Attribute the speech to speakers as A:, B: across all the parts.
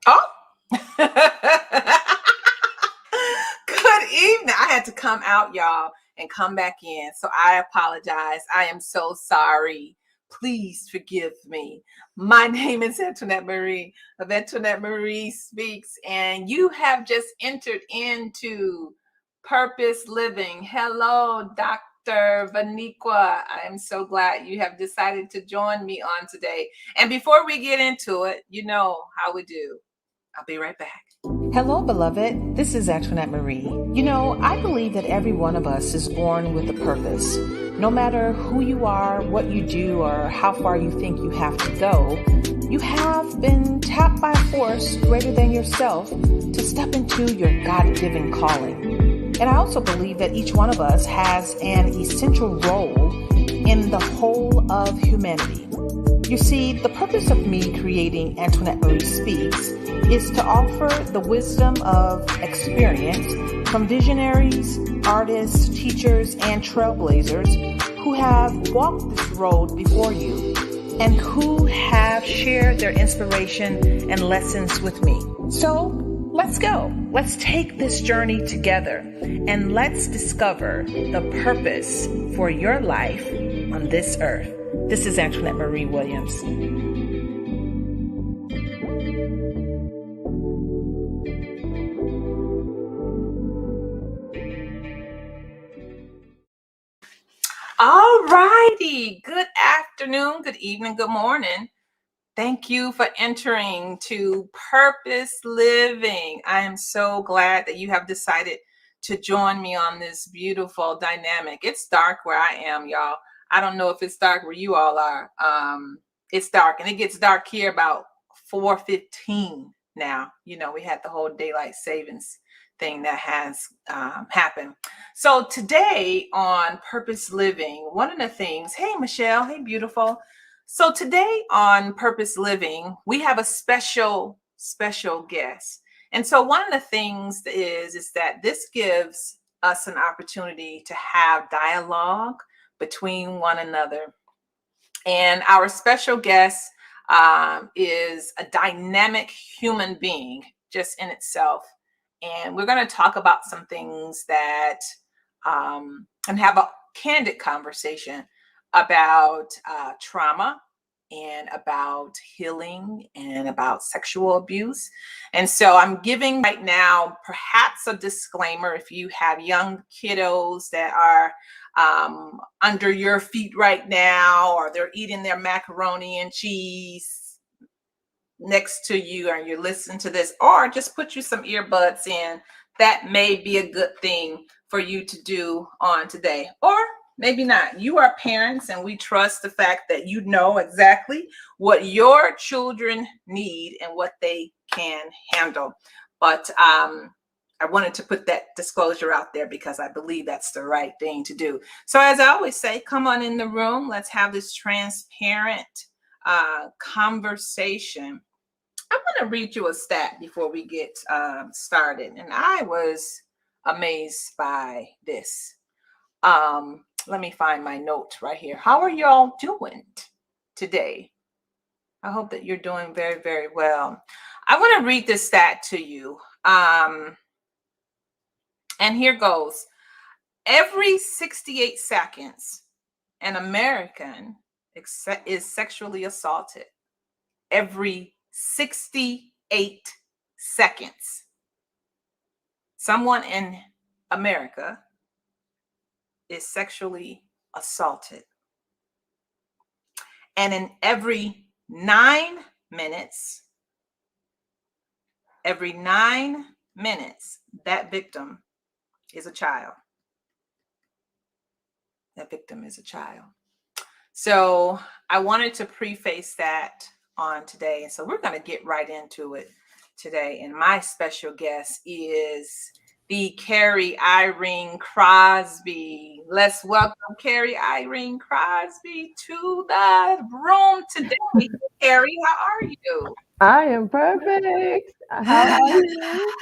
A: Oh, good evening. I had to come out, y'all, and come back in. So I apologize. I am so sorry. Please forgive me. My name is Antoinette Marie of Antoinette Marie Speaks, and you have just entered into Purpose Living. Hello, Dr. Vaniqua. I am so glad you have decided to join me on today. And before we get into it, you know how we do. I'll be right back.
B: Hello, beloved. This is Antoinette Marie. I believe that every one of us is born with a purpose. No matter who you are, what you do, or how far you think you have to go, you have been tapped by a force greater than yourself to step into your God-given calling. And I also believe that each one of us has an essential role in the whole of humanity. You see, the purpose of me creating Antoinette Marie Speaks is to offer the wisdom of experience from visionaries, artists, teachers, and trailblazers who have walked this road before you and who have shared their inspiration and lessons with me. So let's go. Let's take this journey together and let's discover the purpose for your life on this earth. This is Antoinette Marie Williams.
A: All righty. Good afternoon, good evening, good morning. Thank you for entering to Purpose Living. I am so glad that you have decided to join me on this beautiful dynamic. It's dark where I am, y'all. I don't know if it's dark where you all are. It's dark, and it gets dark here about 4:15 now. We had the whole daylight savings thing that has happened. So today on Purpose Living, one of the things, hey, Michelle, hey, beautiful. So today on Purpose Living, we have a special guest. And so one of the things is that this gives us an opportunity to have dialogue between one another. And our special guest is a dynamic human being just in itself. And we're going to talk about some things that and have a candid conversation about trauma and about healing and about sexual abuse. And so I'm giving right now perhaps a disclaimer if you have young kiddos that are under your feet right now, or they're eating their macaroni and cheese next to you, or you're listening to this, or just put you some earbuds in. That may be a good thing for you to do on today, or maybe not. You are parents, and we trust the fact that you know exactly what your children need and what they can handle. But I wanted to put that disclosure out there because I believe that's the right thing to do. So as I always say, come on in the room. Let's have this transparent conversation. I'm going to read you a stat before we get started. And I was amazed by this. Let me find my note right here. How are y'all doing today? I hope that you're doing very, very well. I want to read this stat to you. And here goes. Every 68 seconds, an American is sexually assaulted. Every 68 seconds. Someone in America is sexually assaulted. And in every 9 minutes, that victim is a child. That victim is a child. So I wanted to preface that on today. And so we're going to get right into it today. And my special guest is the Carrie Irene Crosby. Let's welcome Carrie Irene Crosby to the room today. Carrie, how are you?
C: I am perfect. How are you?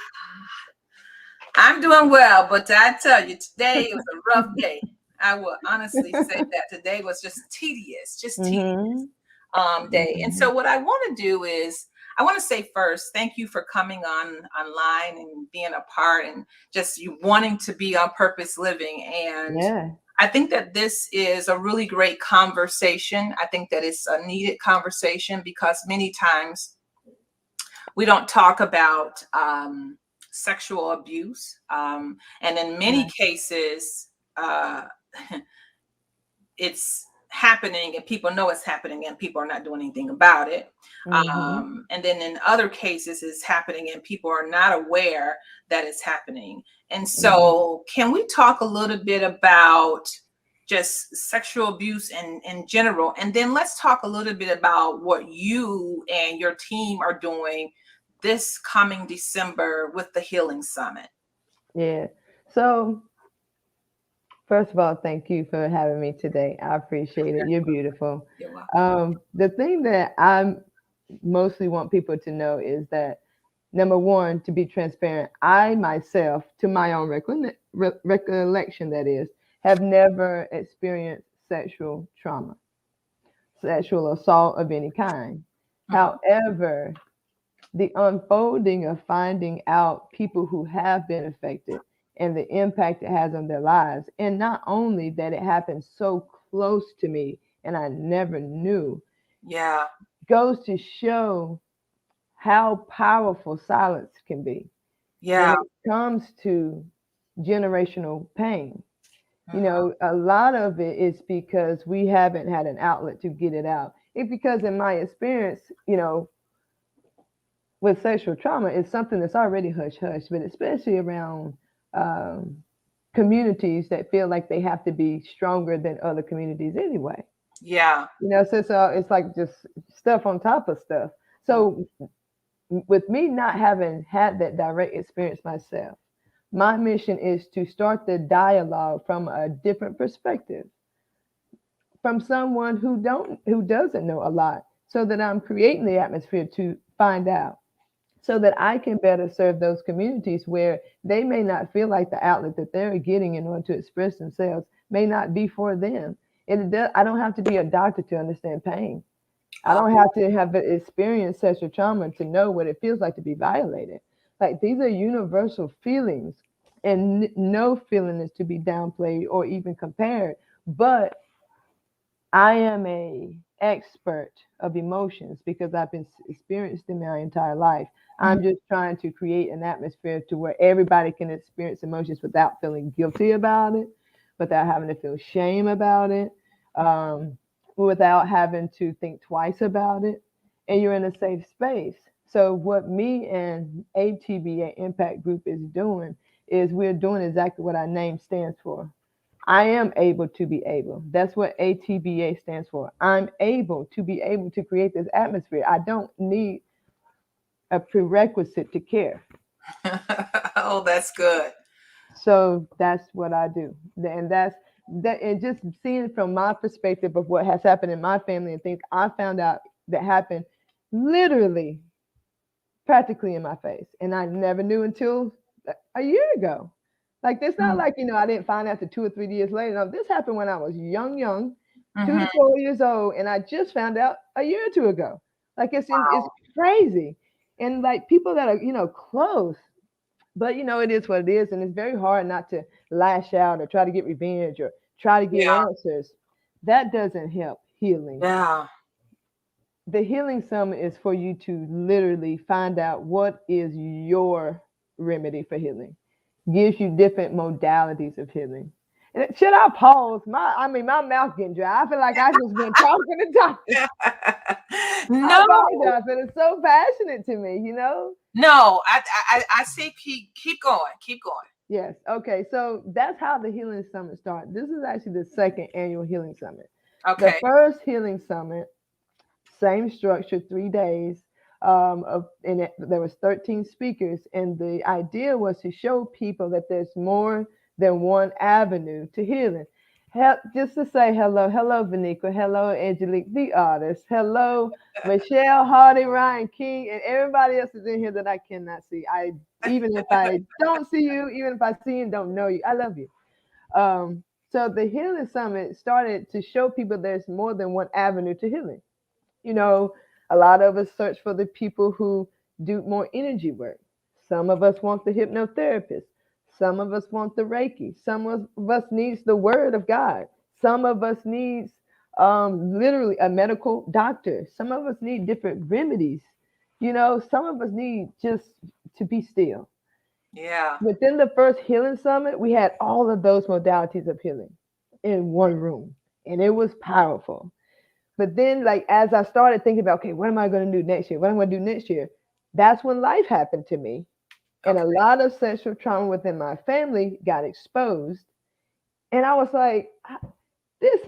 A: I'm doing well, but I tell you, today was a rough day. I will honestly say that today was just tedious day. And so what I want to do is I want to say first, thank you for coming online and being a part and just you wanting to be on purpose living. And
C: Yeah.
A: I think that this is a really great conversation. I think that it's a needed conversation because many times we don't talk about sexual abuse. And in many
C: Right.
A: cases, uh, it's happening and people know it's happening and people are not doing anything about it.
C: Mm-hmm.
A: And then in other cases, it's happening and people are not aware that it's happening. And
C: Mm-hmm.
A: so, can we talk a little bit about just sexual abuse in general? And then let's talk a little bit about what you and your team are doing this coming December with the Healing Summit.
C: Yeah. So first of all, thank you for having me today. I appreciate it. You're beautiful.
A: You're welcome.
C: The thing that I mostly want people to know is that number one, to be transparent, I myself, to my own recollection, that is, have never experienced sexual trauma, sexual assault of any kind.
A: Mhm.
C: However, the unfolding of finding out people who have been affected and the impact it has on their lives, and not only that it happened so close to me and I never knew,
A: Yeah,
C: goes to show how powerful silence can be when
A: yeah.
C: it comes to generational pain. You
A: Mhm.
C: know, a lot of it is because we haven't had an outlet to get it out. It's because, in my experience, with sexual trauma, it's something that's already hush hush, but especially around um, communities that feel like they have to be stronger than other communities anyway.
A: Yeah.
C: So it's like just stuff on top of stuff. So with me not having had that direct experience myself, my mission is to start the dialogue from a different perspective, from someone who doesn't know a lot, so that I'm creating the atmosphere to find out, so that I can better serve those communities where they may not feel like the outlet that they're getting in order to express themselves may not be for them. I don't have to be a doctor to understand pain. I don't have to have experienced sexual trauma to know what it feels like to be violated. Like, these are universal feelings, and no feeling is to be downplayed or even compared. But I am a expert of emotions because I've been experienced in my entire life.
A: Mhm.
C: I'm just trying to create an atmosphere to where everybody can experience emotions without feeling guilty about it, without having to feel shame about it, um, without having to think twice about it, and you're in a safe space. So what me and ATBA Impact Group is doing is we're doing exactly what our name stands for. I am able to be able. That's what ATBA stands for. I'm able to be able to create this atmosphere. I don't need a prerequisite to care.
A: Oh, that's good.
C: So that's what I do. And that's that, and just seeing from my perspective of what has happened in my family and things I found out that happened literally practically in my face. And I never knew until a year ago. Like, it's not
A: Mm.
C: like, I didn't find out till 2 or 3 years later. No, this happened when I was young, two
A: Mhm.
C: to 4 years old, and I just found out a year or two ago. Like, it's
A: Wow.
C: crazy. And like, people that are, close, but it is what it is, and it's very hard not to lash out or try to get revenge or try to get
A: Yeah.
C: answers. That doesn't help healing.
A: Yeah.
C: The healing summit is for you to literally find out what is your remedy for healing. Gives you different modalities of healing. And should I pause? My mouth getting dry. I feel like I just been talking and talking. I
A: No,
C: apologize, but it's so passionate to me.
A: no. I say keep going, keep going.
C: Yes. Okay. So that's how the healing summit started. This is actually the second annual healing summit. The
A: Okay.
C: first healing summit, same structure, 3 days. There was 13 speakers, and the idea was to show people that there's more than one avenue to healing. Just to say hello, Vanika, hello, Angelique, the artist, hello, Michelle Hardy, Ryan King, and everybody else is in here that I cannot see. Even if I don't see you, even if I see you and don't know you, I love you. So the healing summit started to show people there's more than one avenue to healing. You know, A lot of us search for the people who do more energy work. Some of us want the hypnotherapist. Some of us want the Reiki. Some of us needs the Word of God. Some of us needs literally a medical doctor. Some of us need different remedies. Some of us need just to be still.
A: Yeah.
C: Within the first healing summit, we had all of those modalities of healing in one room, and it was powerful. But then, like, as I started thinking about, okay, what am I going to do next year? What am I going to do next year? That's when life happened to me. And
A: Okay.
C: a lot of sexual trauma within my family got exposed. And I was like, this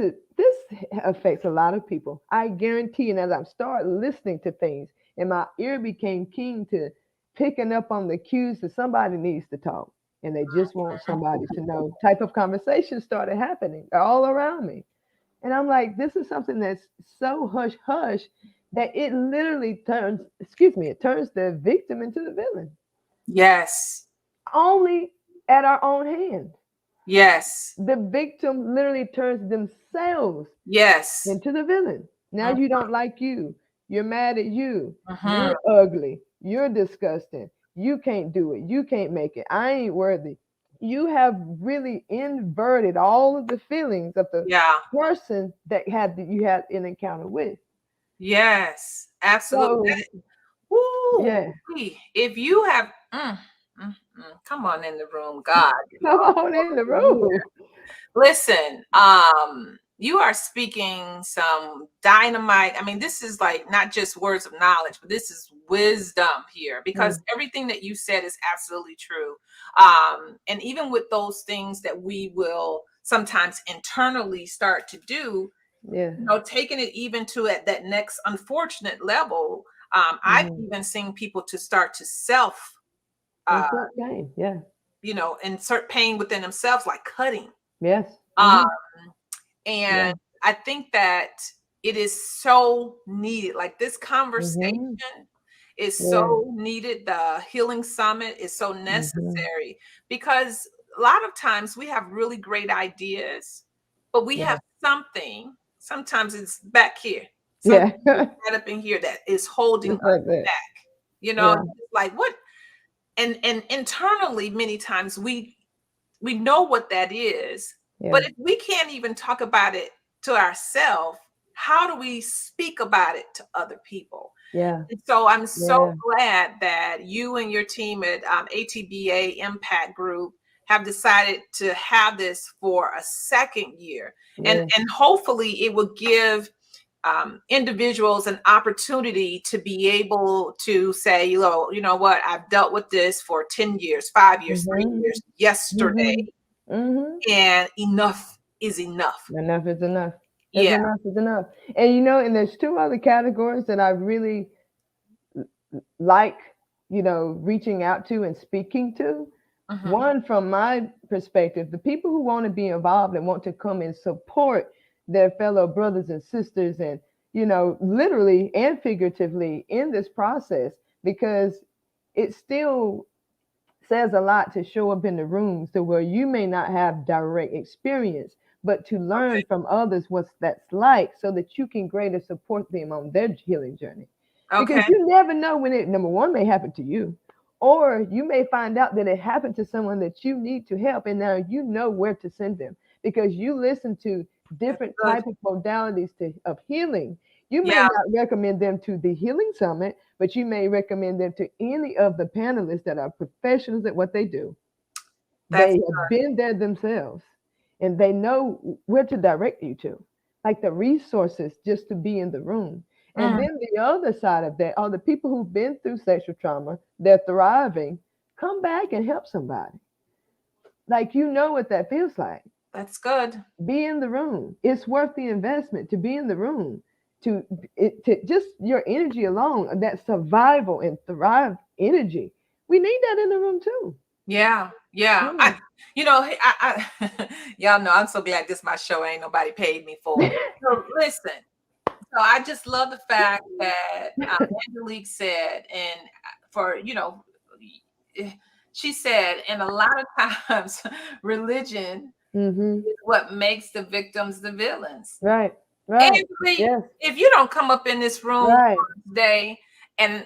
C: affects a lot of people. I guarantee. And as I started listening to things, and my ear became keen to picking up on the cues that somebody needs to talk, and they just want somebody to know. Type of conversation started happening all around me, and I'm like, this is something that's so hush hush that it literally turns, excuse me, it turns the victim into the villain.
A: Yes.
C: Only at our own hand.
A: Yes.
C: The victim literally turns themselves
A: Yes.
C: into the villain. Now you don't like you. You're mad at you.
A: Mm-hmm.
C: You're ugly. You're disgusting. You can't do it. You can't make it. I ain't worthy. You have really inverted all of the feelings of the
A: Yeah.
C: person that you had an encounter with.
A: Yes. Absolutely.
C: So
A: Woo.
C: yeah,
A: If you have, come on in the room, God.
C: come on in the room.
A: Listen, you are speaking some dynamite. I mean, this is like not just words of knowledge, but this is wisdom here, because
C: Mm,
A: everything that you said is absolutely true. And even with those things that we will sometimes internally start to do,
C: yeah.
A: taking it even to at that next unfortunate level, I've
C: Mm-hmm.
A: even seen people to start to self, uh,
C: Inflict pain. Yeah.
A: insert pain within themselves, like cutting.
C: Yes.
A: Um,
C: Mm-hmm.
A: and
C: Yeah.
A: I think that it is so needed. Like this conversation
C: Mm-hmm.
A: is
C: Yeah.
A: so needed. The healing summit is so
C: Mm-hmm.
A: necessary because a lot of times we have really great ideas, but we
C: Yeah.
A: have something. Sometimes it's back here, something
C: Yeah.
A: right up in here that is holding
C: Just
A: us
C: like that.
A: back.
C: Yeah.
A: It's like what? And internally, many times we know what that is,
C: Yeah.
A: but if we can't even talk about it to ourselves, how do we speak about it to other people?
C: Yeah.
A: And so I'm so
C: Yeah.
A: glad that you and your team at ATBA Impact Group have decided to have this for a second year, and
C: Yeah.
A: hopefully it will give individuals an opportunity to be able to say, you know what, I've dealt with this for 10 years, 5 years,
C: Mm-hmm.
A: 3 years, yesterday,
C: Mm-hmm. Mm-hmm.
A: and enough is enough.
C: Enough is enough. Is
A: Yeah.
C: enough is enough. And and there's two other categories that I really like, reaching out to and speaking to.
A: Hmm.
C: One, from my perspective, the people who want to be involved and want to come and support their fellow brothers and sisters, and literally and figuratively in this process, because it still says a lot to show up in the rooms to where you may not have direct experience, but to learn
A: Okay.
C: from others what that's like so that you can greater support them on their healing journey. Because
A: Okay.
C: you never know when it, number one, may happen to you, or you may find out that it happened to someone that you need to help, and now you know where to send them because you listen to
A: That's
C: different
A: good.
C: type of modalities of healing. You may
A: Yeah.
C: not recommend them to the healing summit, but you may recommend them to any of the panelists that are professionals at what they do.
A: That's
C: They have been there themselves, and they know where to direct you to, like the resources just to be in the room. And
A: mm,
C: then the other side of that are the people who've been through sexual trauma, they're thriving, come back and help somebody. Like, what that feels like.
A: that's good.
C: Be in the room. It's worth the investment to be in the room, to to just your energy alone, that survival and thrive energy. We need that in the room too.
A: Yeah. Yeah.
C: Yeah.
A: Y'all know I'm so glad this is my show. Ain't nobody paid me for it. So listen. So I just love the fact that Angelique said, and for eh, she said, and a lot of times religion
C: Mm-hmm.
A: is what makes the victims the villains.
C: Right. Right.
A: Every
C: Yes.
A: if you don't come up in this room
C: Right.
A: today, and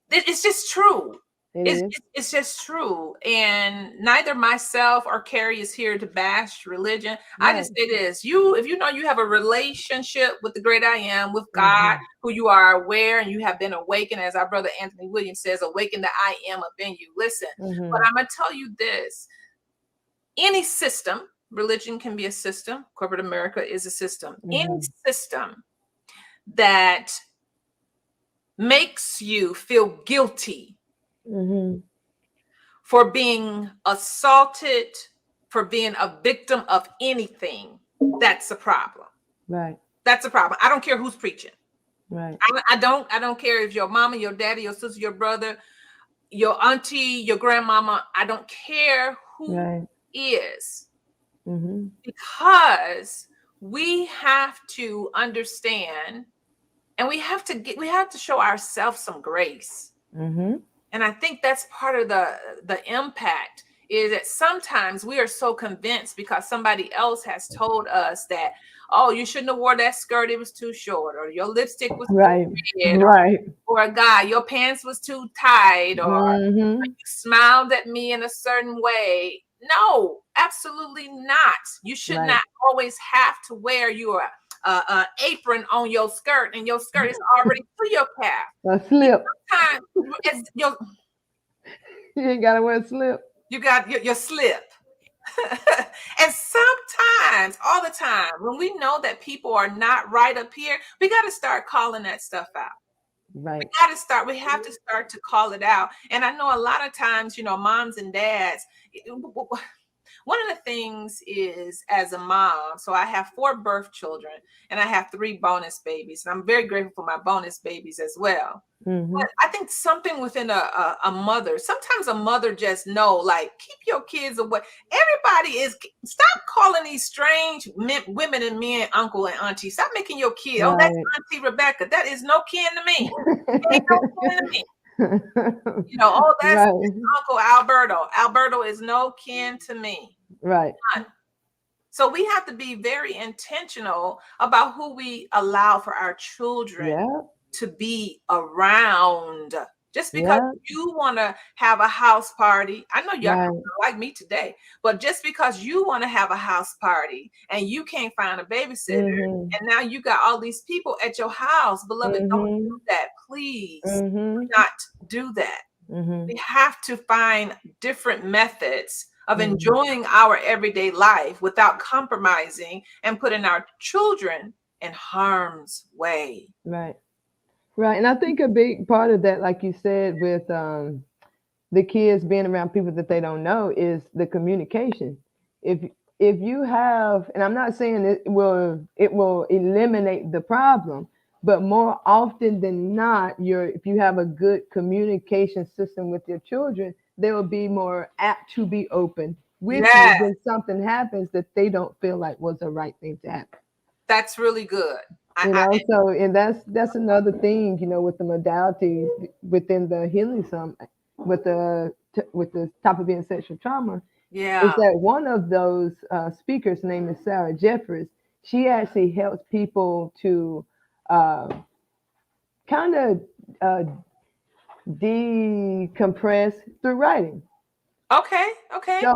A: it's just true.
C: It
A: It's,
C: is.
A: it's it's just true. And neither myself or Carrie is here to bash religion. I
C: Right.
A: just say this: you, if you know you have a relationship with the great I am, with God,
C: Mm-hmm.
A: who you are aware and you have been awakened, as our brother Anthony Williams says, awaken the I am up in you. Listen, but
C: Mm-hmm.
A: I'm gonna tell you this: any system, religion can be a system, corporate America is a system. Any
C: Mm-hmm.
A: system that makes you feel guilty
C: Mm-hmm.
A: for being assaulted, for being a victim of anything, that's a problem.
C: Right.
A: That's a problem. I don't care who's preaching.
C: Right.
A: I don't care if your mama, your daddy, your sister, your brother, your auntie, your grandmama. I don't care who
C: Right.
A: is,
C: Mm-hmm.
A: because we have to understand, and we have to show ourselves some grace.
C: Mm-hmm.
A: And I think that's part of the impact, is that sometimes we are so convinced because somebody else has told us that, oh, you shouldn't have wore that skirt, it was too short, or your lipstick was too
C: Right.
A: red,
C: Right.
A: or a guy, your pants was too tight, or
C: Mm-hmm.
A: you smiled at me in a certain way. No, absolutely not. You should
C: Right.
A: not always have to wear your apron on your skirt, and your skirt is already to your calf.
C: A slip.
A: Time it's your
C: You ain't gotta wear a slip.
A: you got your slip. And sometimes, all the time, when we know that people are not right up here, we got to start calling that stuff out.
C: Right.
A: We have to start to call it out. And I know a lot of times, moms and dads, one of the things is, as a mom, so I have 4 birth children and I have 3 bonus babies, and I'm very grateful for my bonus babies as well.
C: Mm-hmm.
A: But I think something within a mother, sometimes a mother just know, like, keep your kids away. Everybody is, stop calling these strange women and men uncle and auntie. Stop making your kid, oh, that's
C: Right.
A: Auntie Rebecca. That is no kin to me. Ain't no kin to me. Oh, that's
C: Right.
A: Uncle Alberto. Alberto is no kin to me.
C: Right.
A: None. So we have to be very intentional about who we allow for our children
C: Yeah.
A: to be around. Just because
C: Yeah.
A: you want to have a house party, I know y'all
C: Right.
A: like me today, but just because you want to have a house party and you can't find a babysitter,
C: Mm-hmm.
A: and now you got all these people at your house, beloved, don't
C: Mm-hmm.
A: do that. Please
C: Mm-hmm.
A: do not do that.
C: Mm-hmm.
A: We have to find different methods of
C: Mm-hmm.
A: enjoying our everyday life without compromising and putting our children in harm's way.
C: Right. Right. And I think a big part of that, like you said, with the kids being around people that they don't know, is the communication. If if you have, and I'm not saying it will eliminate the problem, but more often than not, if you have a good communication system with your children, they will be more apt to be open with you
A: Yeah,
C: when something happens that they don't feel like was the right thing to happen.
A: that's really good.
C: So and that's another thing, with the modalities within the healing, some with the topic being sexual trauma, is
A: Yeah.
C: that one of those speakers name is Sarah Jeffers. She actually helps people to uh, kind of uh, decompress through writing.
A: Okay. Okay.
C: So,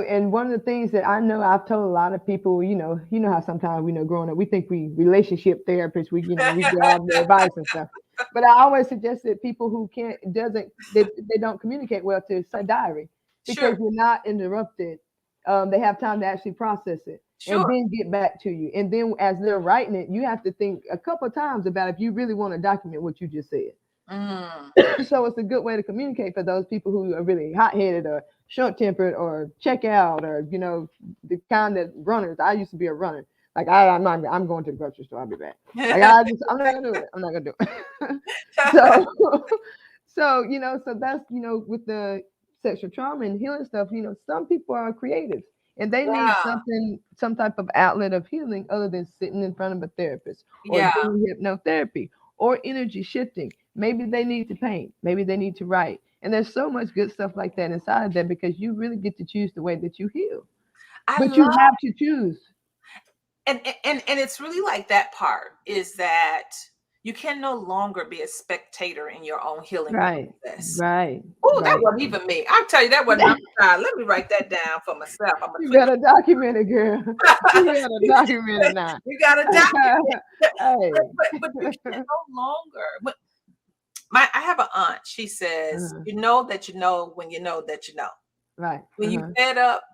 C: and one of the things that I know I've told a lot of people, how sometimes growing up, we think we relationship therapists, we get all the advice and stuff. But I always suggest that people who they don't communicate well, to start a diary, because
A: Sure.
C: you're not interrupted. They have time to actually process it and
A: Sure.
C: then get back to you. And then as they're writing it, you have to think a couple of times about if you really want to document what you just said.
A: Mm.
C: So it's a good way to communicate for those people who are really hot-headed or short-tempered or check out, or the kind of runners. I used to be a runner. Like I'm going to the grocery store. I'll be back. Like I'm not gonna do it. I'm not gonna do it. So so that's with the sexual trauma and healing stuff. Some people are creative and they need
A: Yeah.
C: some type of outlet of healing other than sitting in front of a therapist or
A: Yeah.
C: doing hypnotherapy or energy shifting. Maybe they need to paint. Maybe they need to write. And there's so much good stuff like that inside of that, because you really get to choose the way that you heal.
A: I
C: But you
A: love
C: have to choose.
A: and it's really like that part is that you can no longer be a spectator in your own healing
C: Right.
A: process.
C: Right.
A: Oh, that
C: Right.
A: wasn't even me. I'll tell you, that wasn't my style. Let me write that down for myself. I'm gonna
C: You
A: tweet
C: better document it, girl. You
A: it.
C: better document it now.
A: You gotta document.
C: Hey.
A: But you can no longer. But I have an aunt. She says,
C: Uh-huh.
A: "You know that you know when you know that you know.
C: Right.
A: When you
C: Uh-huh.
A: fed up,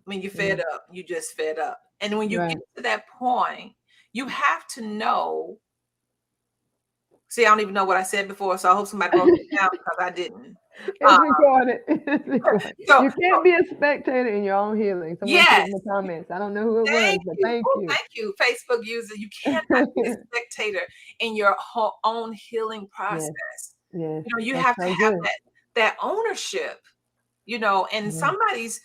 A: when you fed
C: Mhm.
A: up, you just fed up. And when you get
C: Right.
A: to that point, you have to know." See, I don't even know what I said before, so I hope somebody wrote it down because I didn't.
C: It's
A: Uh,
C: recorded. It's recorded.
A: so,
C: You can't be a spectator in your own healing. Someone put it
A: yes,
C: in the comments. I don't know who it was,
A: thank
C: but
A: you.
C: thank
A: Oh,
C: you.
A: thank you, Facebook user. You cannot be a spectator in your own healing
C: Yes.
A: process.
C: Yes.
A: You
C: That's
A: have to
C: so
A: have
C: good.
A: that ownership. And
C: Yeah.
A: somebody's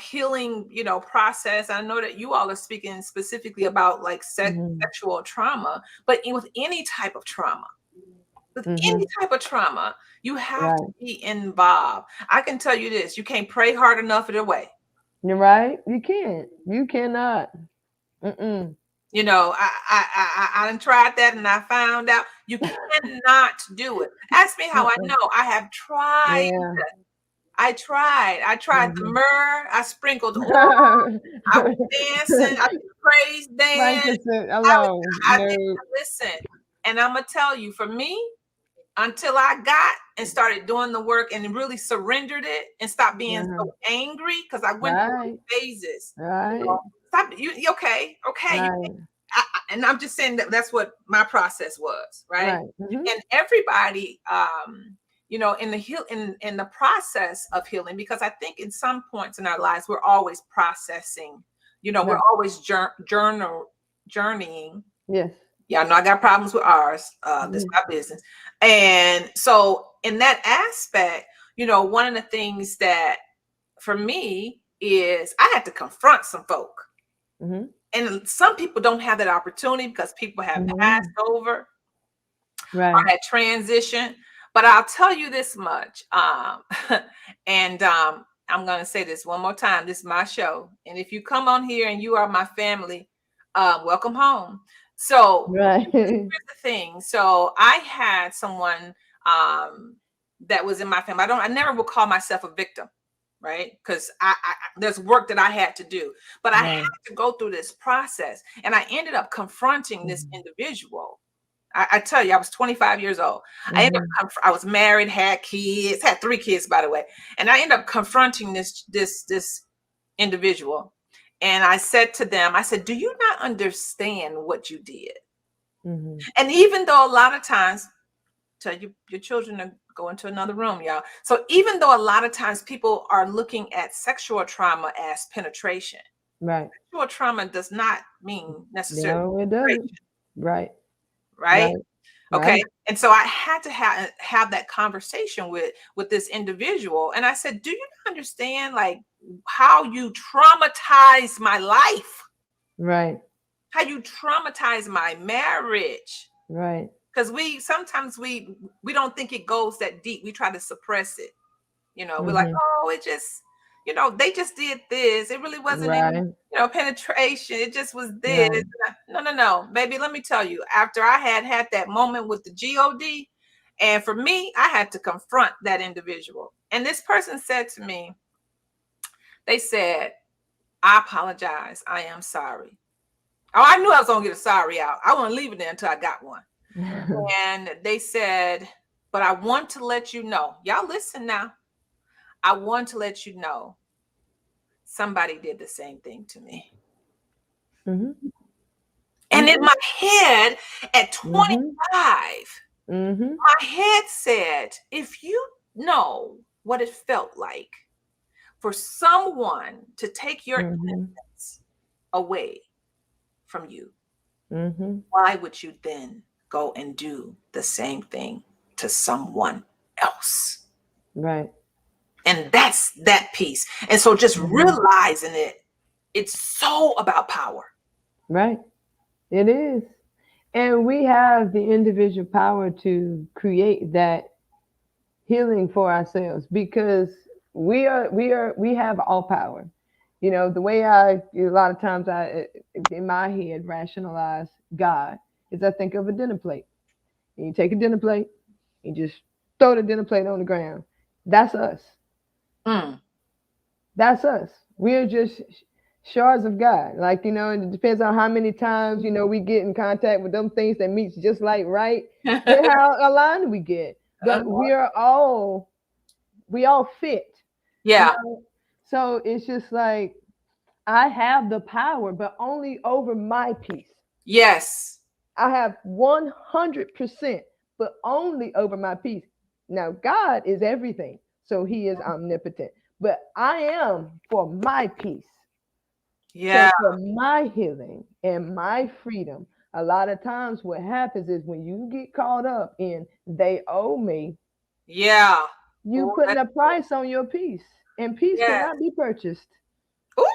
A: healing process. I know that you all are speaking specifically about like
C: Mhm.
A: sexual trauma, but with any type of trauma. With any
C: Mhm.
A: type of trauma, you have to
C: Right.
A: be involved. I can tell you this: you can't pray hard enough it away.
C: You're right. You can't. You cannot. Mm-mm.
A: I done tried that and I found out you cannot do it. Ask me how I
C: Uh-uh.
A: know. I have tried.
C: Yeah.
A: I tried the
C: Mhm.
A: myrrh. I sprinkled oil. I was dancing. I did praise dance.
C: Frankincense
A: I was.
C: alone.
A: I did.
C: No.
A: Listen, and I'm gonna tell you, for me, until I got and started doing the work and really surrendered it and stopped being
C: Uh-huh.
A: so angry because I went
C: Right.
A: through phases.
C: Right.
A: Stop. You okay? Okay.
C: Right.
A: And I'm just saying that that's what my process was, right?
C: Right. Mhm.
A: And everybody, in the in the process of healing, because I think in some points in our lives we're always processing. We're
C: Right.
A: always journeying.
C: Yes.
A: Yeah, I know I got problems with ours. This is
C: Mhm.
A: my business. And so in that aspect, one of the things that for me is I had to confront some folk.
C: Mhm.
A: And some people don't have that opportunity because people have passed
C: Mhm.
A: over
C: Right.
A: or had transition. But I'll tell you this much. And I'm going to say this one more time. This is my show. And if you come on here and you are my family, welcome home. So
C: Right.
A: here's the thing. So I had someone that was in my family. I never will call myself a victim, right? Because there's work that I had to do, but I had
C: Right.
A: to go through this process, and I ended up confronting this
C: Mhm.
A: individual. I tell you, I was 25 years old.
C: Mhm.
A: I was married, had kids, had 3 kids, by the way, and I ended up confronting this individual. And I said to them, I said, "Do you not understand what you did?"
C: Mhm.
A: And even though a lot of times, tell your children to go into another room, y'all. So even though a lot of times people are looking at sexual trauma as penetration,
C: Right.
A: sexual trauma does not mean necessarily
C: No, it doesn't.
A: penetration,
C: Right.
A: right?
C: Right.
A: Okay.
C: Right.
A: And so I had to have that conversation with this individual. And I said, "Do you understand like how you traumatize my life?
C: Right.
A: How you traumatize my marriage?"
C: Right.
A: Because we don't think it goes that deep. We try to suppress it. We're like,
C: Mhm.
A: "Oh, it just, they just did this. It really wasn't any,
C: Right.
A: penetration. It just was this."
C: Right.
A: No, no, no, baby. Let me tell you. After I had that moment with the God, and for me, I had to confront that individual. And this person said to me, they said, "I apologize. I am sorry." Oh, I knew I was gonna get a sorry out. I wasn't leaving there until I got one. And they said, "But I want to let you know." Y'all listen now. "I want to let you know somebody did the same thing to me."
C: Mhm.
A: And in
C: Mhm.
A: my head at
C: Mhm.
A: 25,
C: Mhm.
A: my head said, if you know what it felt like for someone to take your
C: Mhm.
A: innocence away from you,
C: Mhm.
A: why would you then go and do the same thing to someone else?
C: Right.
A: And that's that piece. And so just
C: Mhm.
A: realizing it's so about power.
C: Right. It is. And we have the individual power to create that healing for ourselves because we have all power. You know, the way a lot of times in my head, rationalize God is I think of a dinner plate. And you take a dinner plate and just throw the dinner plate on the ground. That's us.
A: Mm.
C: That's us. We're just shards of God. Like, you know, and it depends on how many times, you know, we get in contact with them things that meets just like right, then how aligned we get. But we all fit, you
A: Yeah.
C: know. So it's just like I have the power, but only over my peace.
A: Yes.
C: I have 100%, but only over my peace. Now, God is everything, so He is omnipotent, but I am for my peace.
A: Yeah.
C: So, for my healing and my freedom, a lot of times what happens is when you get caught up in they owe me,
A: Yeah.
C: you
A: Ooh,
C: putting a price on your peace, and peace
A: yes.
C: cannot be purchased.
A: Ooh,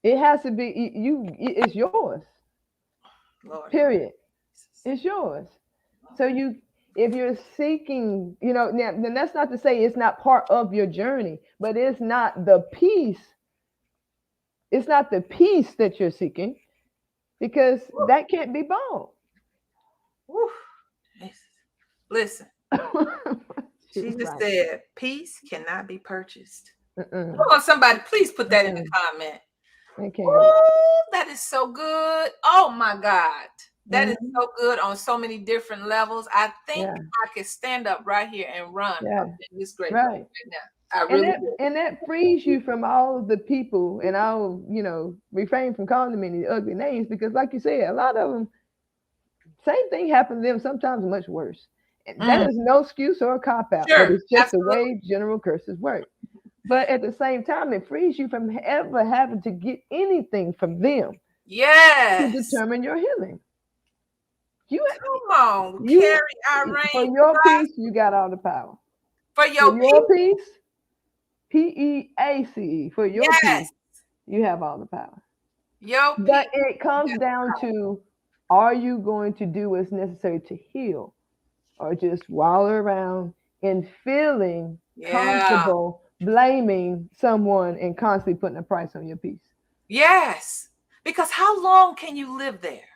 C: It has to be it's yours.
A: Lord have
C: Period.
A: mercy.
C: It's yours. So if you're seeking, you know, now then that's not to say it's not part of your journey, but it's not the peace. It's not the peace that you're seeking because that can't be bought.
A: Woo. Listen,
C: You're
A: she just
C: right.
A: said, peace cannot be purchased.
C: Mm-mm.
A: Come on, somebody, please put that in the
C: Mm-mm.
A: comment.
C: I can't.
A: Ooh, that is so good. Oh my God. That is
C: Mm-hmm.
A: so good on so many different levels. I think
C: Yeah.
A: I could stand up right here and run
C: Yeah.
A: up in this great room
C: Right.
A: right now. I really do.
C: And that frees you from all of the people, and I'll, you know, refrain from calling them any ugly names because, like you said, a lot of them, same thing happened to them, sometimes much worse. And that
A: Mm,
C: is no excuse or a cop out, but
A: sure.
C: it's just the
A: Absolutely.
C: way general curses work. But at the same time, it frees you from ever having to get anything from them to
A: Yes.
C: determine your healing. You,
A: Come on,
C: you,
A: Carrie,
C: for
A: Irene,
C: your peace, you got all the power.
A: for
C: For
A: your
C: your
A: people.
C: peace, PEACE, for your peace,
A: Yes.
C: you have all the power.
A: Your
C: But
A: people.
C: it comes down to, are you going to do what's necessary to heal or just wallow around in feeling
A: Yeah.
C: comfortable blaming someone and constantly putting a price on your peace?
A: Yes. Because how long can you live there?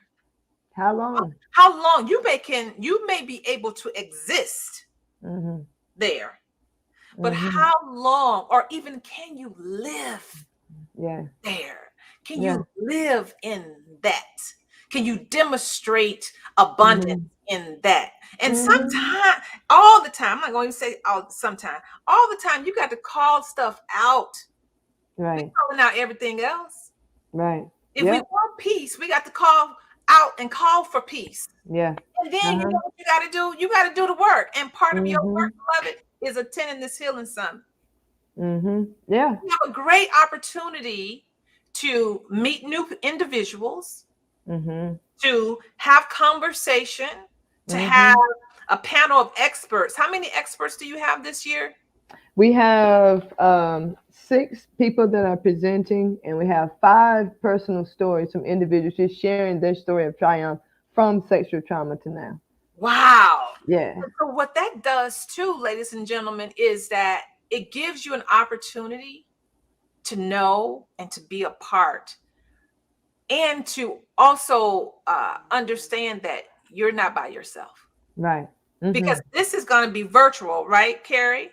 C: How long?
A: How long you may be able to exist
C: Mm-hmm.
A: there, but
C: Mm-hmm.
A: how long, or even can you live
C: Yeah.
A: there? Can
C: Yeah.
A: you live in that? Can you demonstrate abundance
C: Mm-hmm.
A: in that? And
C: Mm-hmm.
A: sometimes, all the time, I'm not going to say all, sometimes, all the time, you got to call stuff out. We're
C: Right.
A: calling out everything else.
C: Right.
A: If we
C: Yep.
A: want peace, we got to call out and call for peace.
C: Yeah.
A: And then you
C: Uh-huh.
A: know what you got to do? You got to do the work. And part of your
C: Mm-hmm.
A: work, beloved, is attending this healing summit.
C: Mm-hmm. Yeah.
A: You have a great opportunity to meet new individuals,
C: Mm-hmm.
A: to have conversation, to have
C: Mm-hmm.
A: a panel of experts. How many experts do you have this year?
C: We have 6 people that are presenting, and we have 5 personal stories from individuals just sharing their story of triumph from sexual trauma to now.
A: Wow.
C: Yeah.
A: And so what that does too, ladies and gentlemen, is that it gives you an opportunity to know and to be a part, and to also understand that you're not by yourself,
C: Right.
A: because
C: Mm-hmm.
A: this is going to be virtual, right, Carrie?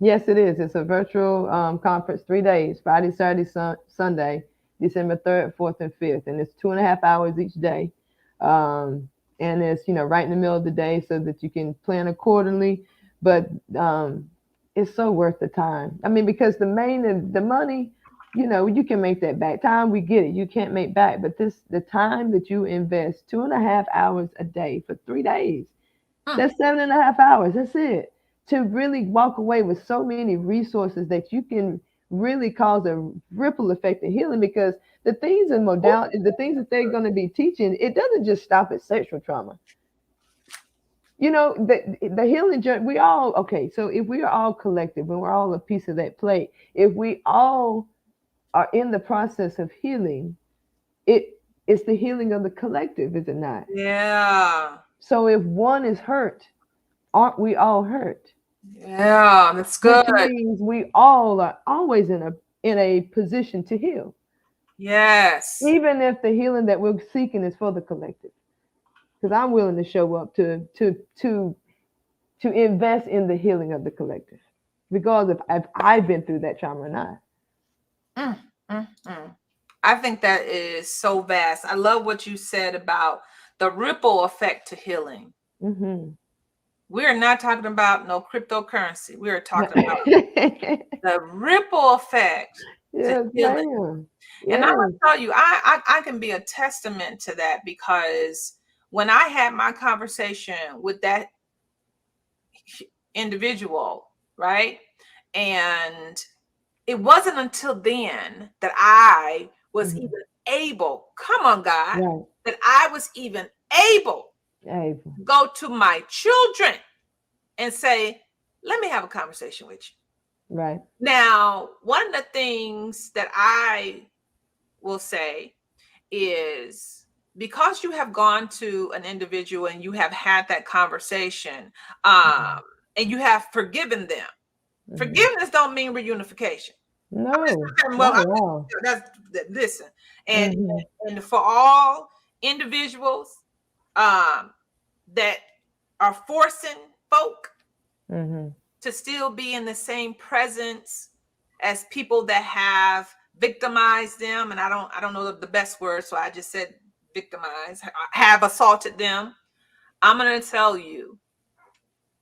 C: Yes, it is. It's a virtual conference, 3 days, Friday, Saturday, Sunday, December 3rd, 4th, and 5th. And it's 2.5 hours each day. And it's, you know, right in the middle of the day so that you can plan accordingly. But it's so worth the time. I mean, because the money, you know, you can make that back. Time, we get it. You can't make back. But the time that you invest, 2.5 hours a day for 3 days,
A: Hmm.
C: that's 7.5 hours. That's it. To really walk away with so many resources that you can really cause a ripple effect in healing, because the things in modality, the things that they're going to be teaching, it doesn't just stop at sexual trauma. You know, the healing journey, we all, okay, so if we are all collective and we're all a piece of that plate, if we all are in the process of healing, it's the healing of the collective, is it not?
A: Yeah.
C: So if one is hurt, aren't we all hurt?
A: Yeah, that's good.
C: Which means we all are always in a position to heal.
A: Yes.
C: even if the healing that we're seeking is for the collective. Because I'm willing to show up to invest in the healing of the collective, because if I've been through that trauma or not.
A: Mm, mm. I think that is so vast. I love what you said about the ripple effect to healing.
C: Mm-hmm.
A: We're not talking about no cryptocurrency. We are talking about the ripple effect to
C: Yes,
A: healing.
C: ma'am.
A: And I'm
C: Yes.
A: gonna tell you, I can be a testament to that, because when I had my conversation with that individual, right? And it wasn't until then that I was
C: Mm-hmm.
A: even able, come on, God,
C: Right.
A: that I was even able
C: Able.
A: to go to my children and say, let me have a conversation with you.
C: Right.
A: Now, one of the things that I will say is, because you have gone to an individual and you have had that conversation,
C: Mm-hmm.
A: and you have forgiven them.
C: Mm-hmm.
A: Forgiveness don't mean reunification.
C: No,
A: Well,
C: not at all.
A: that's listen, and
C: Mm-hmm.
A: and for all individuals um, that are forcing folk
C: Mm-hmm.
A: to still be in the same presence as people that have victimized them, and I don't know the best word, so I just said victimize, have assaulted them. I'm going to tell you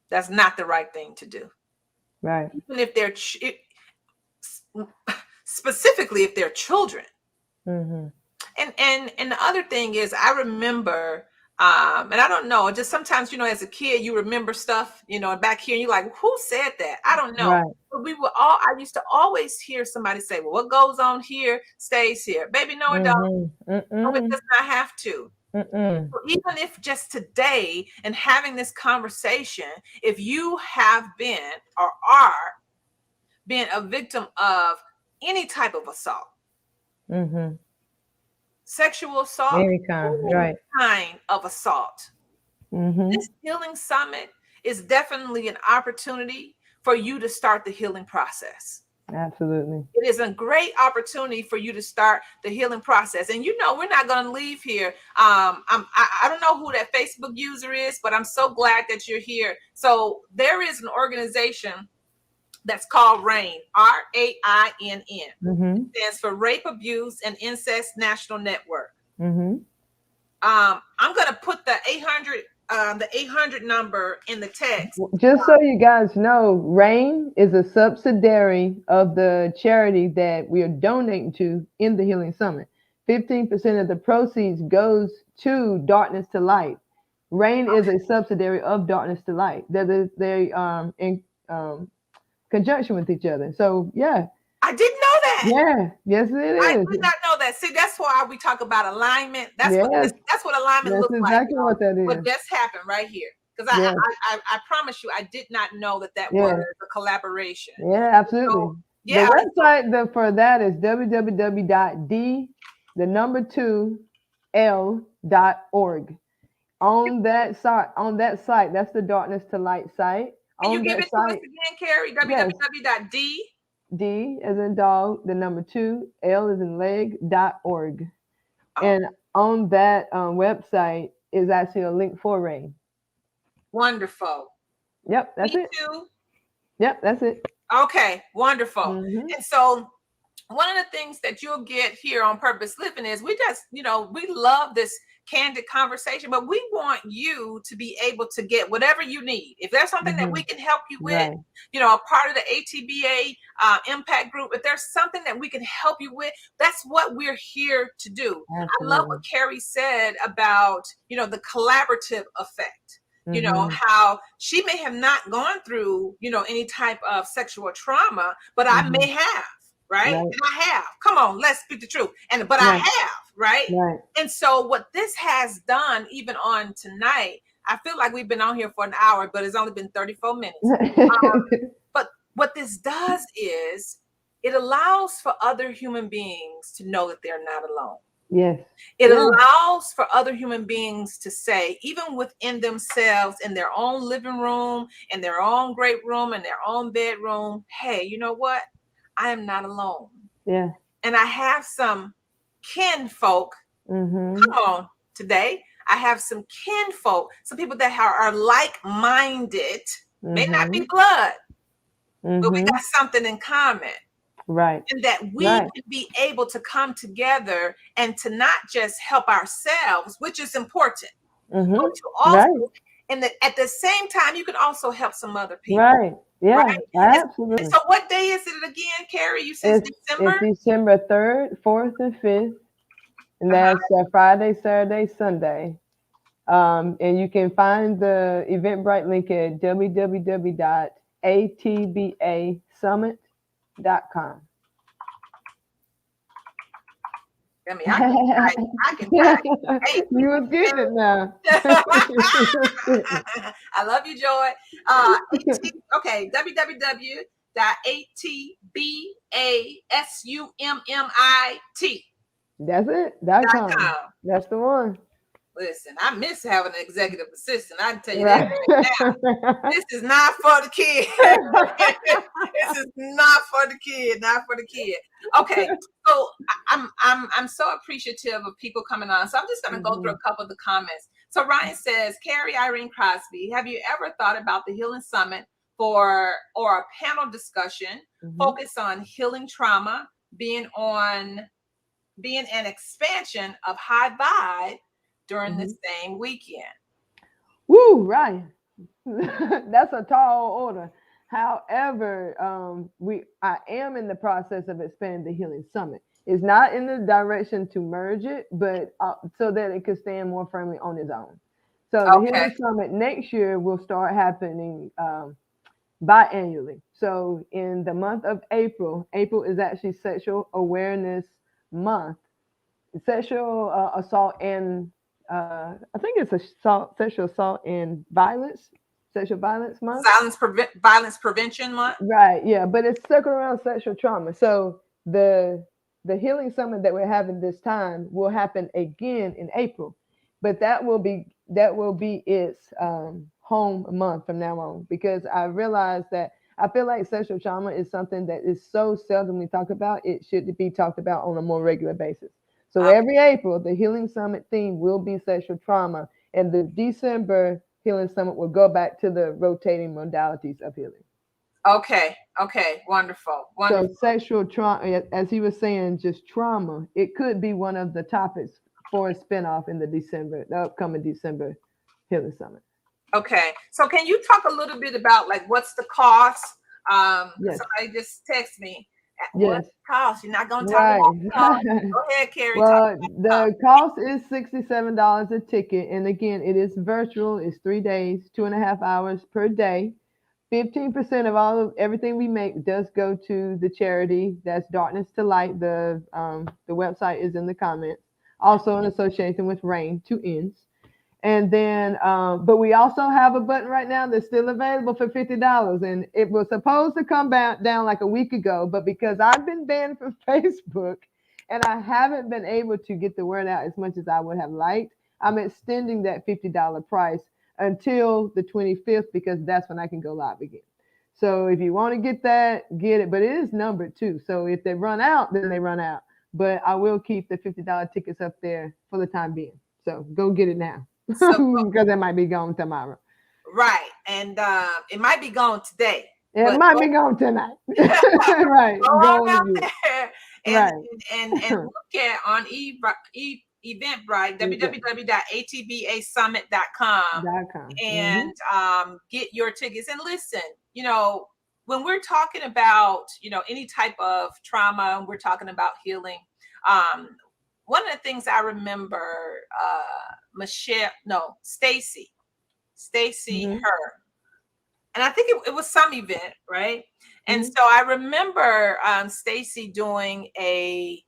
A: that's not the right thing to do,
C: Right.
A: even if they're specifically if they're children.
C: Mm-hmm.
A: And the other thing is, I remember, and I don't know, just sometimes, as a kid, you remember stuff, and back here, you're like, who said that? I don't know.
C: Right.
A: But I used to always hear somebody say, well, what goes on here stays here. Baby, no, it don't.
C: Mm-hmm.
A: No, it
C: Mm-mm.
A: does not have to.
C: Mm-mm.
A: So even if just today and having this conversation, if you have been or are being a victim of any type of assault,
C: Mm-hmm.
A: sexual assault,
C: Any kind.
A: any
C: Right.
A: kind of assault,
C: Mm-hmm.
A: this healing summit is definitely an opportunity for you to start the healing process.
C: Absolutely.
A: It is a great opportunity for you to start the healing process. And we're not going to leave here. I don't know who that Facebook user is, but I'm so glad that you're here. So there is an organization that's called RAINN, RAINN.
C: Mm-hmm.
A: It stands for Rape, Abuse, and Incest National Network.
C: Mm-hmm.
A: I'm going to put the 800 number in the text.
C: Just so you guys know, RAINN is a subsidiary of the charity that we are donating to in the Healing Summit. 15% of the proceeds goes to Darkness to Light. RAINN is a subsidiary of Darkness to Light. They're in conjunction with each other. So yeah.
A: I didn't know that.
C: Yeah. Yes, it
A: I
C: is.
A: did not know that. See, that's why we talk about alignment. That's
C: Yes.
A: what alignment
C: That's
A: looks like.
C: exactly what that
A: What
C: is.
A: just happened right here. Because
C: Yes.
A: I promise you, I did not know that
C: Yeah.
A: was a collaboration.
C: Yeah, absolutely.
A: So, yeah.
C: The website for that is www.d2l.org. On that site, that's the Darkness to Light site.
A: Can you
C: On
A: give
C: that
A: it to us
C: site,
A: again, Carrie?
C: yes,
A: www.d.
C: D as in dog, the number 2, L as in leg.org.
A: Oh,
C: And on that website is actually a link for RAINN.
A: wonderful.
C: Yep, that's
A: Me
C: it.
A: too.
C: Yep, that's it.
A: Okay, wonderful.
C: Mm-hmm.
A: And so one of the things that you'll get here on Purpose Living is we just, we love this candid conversation, but we want you to be able to get whatever you need. If there's something that we can help you with,
C: Right.
A: A part of the ATBA impact group, if there's something that we can help you with, that's what we're here to do.
C: Absolutely.
A: I love what Carrie said about, the collaborative effect.
C: Mm-hmm.
A: How she may have not gone through, any type of sexual trauma, but I may have. Right? And I have. Come on, let's speak the truth. But I have, right? And so what this has done, even on tonight, I feel like we've been on here for an hour, but it's only been 34 minutes. But what this does is it allows for other human beings to know that they're not alone.
C: Yes.
A: It allows for other human beings to say, even within themselves, in their own living room, in their own great room, in their own bedroom, hey, you know what? I am not alone.
C: Yeah.
A: And I have some kinfolk. Come on today. I have some kinfolk, some people that are like-minded, may not be blood, but we got something in common.
C: Right.
A: And that we can be able to come together and to not just help ourselves, which is important, but to also, and at the same time, you can also help some other people.
C: Right. Yeah.
A: Right?
C: Absolutely.
A: And so what day is it again, Carrie? You said December?
C: It's December 3rd, 4th, and 5th. And that's Friday, Saturday, Sunday. And you can find the Eventbrite link at www.atbasummit.com.
A: I mean, I can type. Hey,
C: you was getting it now.
A: I love you, Joy. Okay, www.atbasummit.
C: That's it. .com. That's the one.
A: Listen, I miss having an executive assistant. I can tell you that right now. This is not for the kid. This is not for the kid. Not for the kid. Okay, so I'm so appreciative of people coming on. So I'm just going to go through a couple of the comments. So Ryan says, Carrie, Irene, Crosby, have you ever thought about the Healing Summit or a panel discussion focused on healing trauma, being an expansion of High Vibe during the same weekend?
C: Woo, right. That's a tall order. However, I am in the process of expanding the Healing Summit. It's not in the direction to merge it, but so that it could stand more firmly on its own. So the Healing Summit next year will start happening biannually. So in the month of April is actually Sexual Awareness Month. Sexual assault and I think it's sexual assault and violence, sexual violence month.
A: Violence prevention month.
C: Right. Yeah, but it's circled around sexual trauma. So the Healing Summit that we're having this time will happen again in April, but that will be its home month from now on, because I realized that I feel like sexual trauma is something that is so seldomly talked about. It should be talked about on a more regular basis. So every April, the Healing Summit theme will be sexual trauma, and the December Healing Summit will go back to the rotating modalities of healing.
A: Okay, wonderful.
C: So sexual trauma, as he was saying, just trauma, it could be one of the topics for a spinoff in the upcoming December Healing Summit.
A: Okay, so can you talk a little bit about like what's the cost? Yes. Somebody just text me. What's the cost? You're not going to talk about the cost. Go ahead, Carrie.
C: Well, the cost is $67 a ticket. And again, it is virtual. It's 3 days, 2.5 hours per day. 15% of everything we make does go to the charity. That's Darkness to Light. The website is in the comments. Also in association with RAIN, 2 N's. And then, but we also have a button right now that's still available for $50. And it was supposed to come down like a week ago, but because I've been banned from Facebook and I haven't been able to get the word out as much as I would have liked, I'm extending that $50 price until the 25th, because that's when I can go live again. So if you want to get that, get it. But it is numbered too. So if they run out, then they run out. But I will keep the $50 tickets up there for the time being. So go get it now. Because it might be gone tomorrow.
A: Right. And it might be gone today.
C: It might be gone tonight. Right.
A: Go on out there and look at on Eventbrite, www.atbasummit.com, and get your tickets. And listen, when we're talking about, any type of trauma, we're talking about healing. One of the things I remember, Stacy, her, and I think it was some event, right? And so I remember Stacy doing a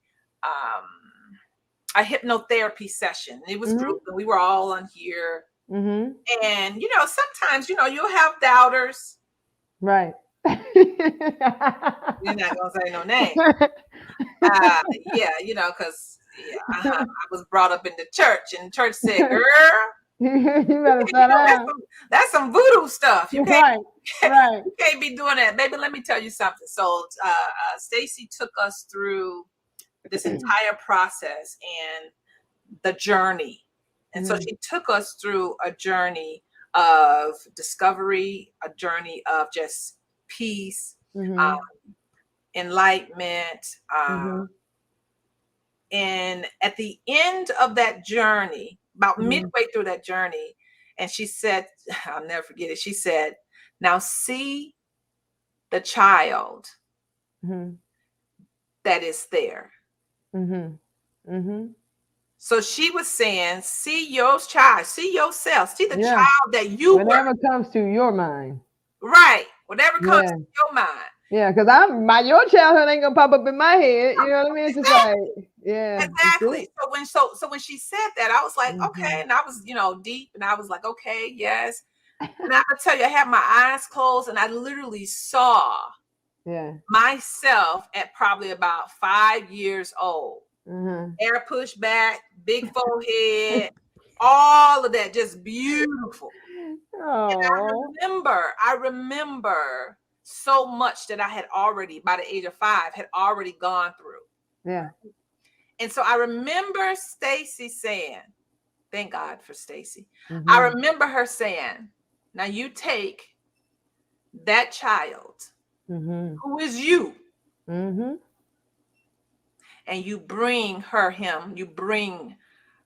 A: hypnotherapy session. It was group, and we were all on here. And sometimes you'll have doubters,
C: right?
A: You're not gonna say no name. Because I was brought up in the church, and the church said, "Girl,
C: you better shut down.
A: That's some voodoo stuff. You can't,
C: right.
A: You can't be doing that, baby." Let me tell you something. So, Stacy took us through this entire process and the journey. And so she took us through a journey of discovery, a journey of just peace, enlightenment. And at the end of that journey, about midway through that journey, and she said, I'll never forget it. She said, now see the child that is there. So she was saying, see your child, see yourself, see the child that you
C: whatever comes to your mind.
A: Right. Whatever comes to your mind.
C: Yeah, because your childhood ain't gonna pop up in my head. You know what I mean? It's just like,
A: exactly. So when she said that, I was like, okay, and I was, deep, and I was like, okay, yes. And I could tell you, I had my eyes closed, and I literally saw myself at probably about 5 years old. Hair pushed back, big forehead, all of that, just beautiful. And I remember so much that I had already, by the age of 5, had already gone through.
C: Yeah.
A: And so I remember Stacy saying, thank God for Stacy. I remember her saying, now you take that child who is you and you bring you bring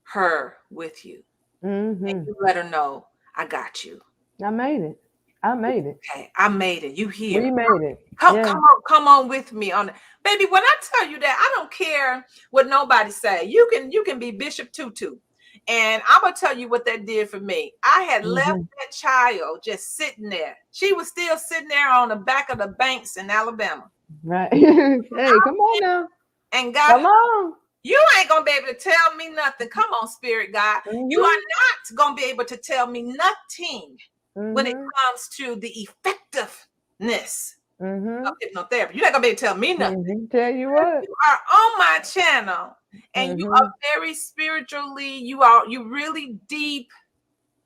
A: her with you. And you let her know, I got you.
C: I made it.
A: Okay, I made it. You here.
C: We made it.
A: Come on with me on it. Baby, when I tell you that, I don't care what nobody say. You can be Bishop Tutu. And I'm gonna tell you what that did for me. I had left that child just sitting there. She was still sitting there on the back of the banks in Alabama.
C: Right. Hey, come on now.
A: And God,
C: come on.
A: You ain't gonna be able to tell me nothing. Come on, Spirit God. You are not gonna be able to tell me nothing when it comes to the effectiveness of hypnotherapy. You're not gonna be able to tell me nothing.
C: Tell you what.
A: You are on my channel and you are very spiritually, you really deep,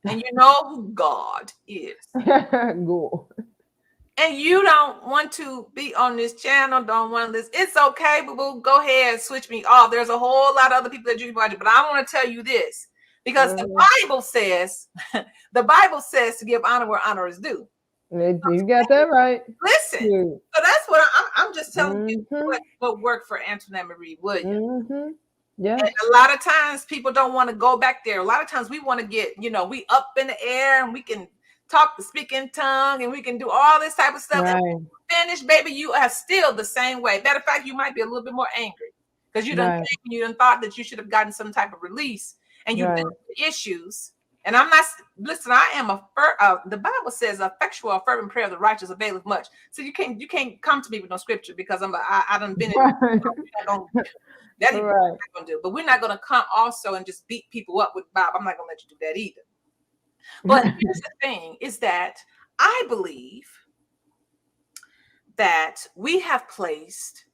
A: and you know who God is.
C: Cool.
A: And you don't want to be on this channel, don't want to listen. It's okay, but we'll go ahead and switch me off. There's a whole lot of other people that you can watch, but I want to tell you this because the Bible says to give honor where honor is due.
C: You got that right.
A: Listen, so that's what I'm just telling you what worked for Antoinette Marie Williams.
C: Yeah.
A: And a lot of times people don't want to go back there. A lot of times we want to get, we up in the air and we can speak in tongue, and we can do all this type of stuff.
C: Right.
A: And finish, baby, you are still the same way. Matter of fact, you might be a little bit more angry because you done thought that you should have gotten some type of release, and you've been issues. And I'm not. Listen, I am the Bible says, "Effectual, fervent prayer of the righteous availeth much." So you can't come to me with no scripture because I done been in. That is what we're not gonna do. But we're not gonna come also and just beat people up with Bob. I'm not gonna let you do that either. But here's the thing is that I believe that we have placed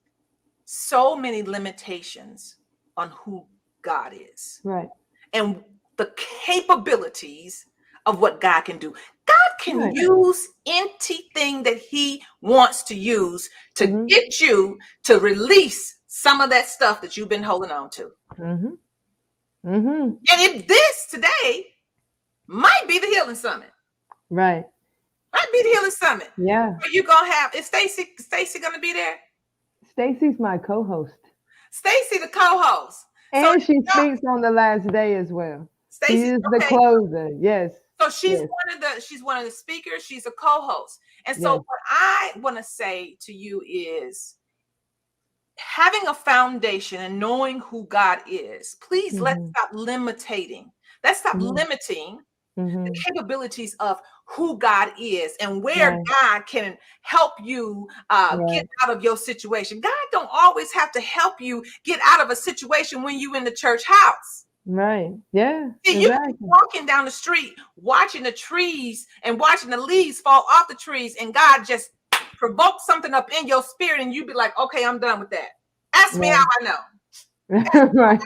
A: so many limitations on who God is.
C: Right.
A: And the capabilities of what God can do. God can use anything that he wants to use to get you to release some of that stuff that you've been holding on to. And if this today might be the healing summit.
C: Right.
A: Might be the healing summit.
C: Yeah.
A: Are you gonna have, is Stacy gonna be there?
C: Stacy's my co-host.
A: Stacy the co-host.
C: And so she speaks on the last day as well. She is the closer. Yes.
A: So she's one of the speakers, she's a co-host. And so what I want to say to you is having a foundation and knowing who God is. Please let's stop limiting. Let's stop limiting the capabilities of who God is and where God can help you get out of your situation. God don't always have to help you get out of a situation when you in the church house.
C: Right. Yeah.
A: See, you can be walking down the street, watching the trees and watching the leaves fall off the trees, and God just provokes something up in your spirit, and you be like, okay, I'm done with that. Ask me how I know.
C: Right.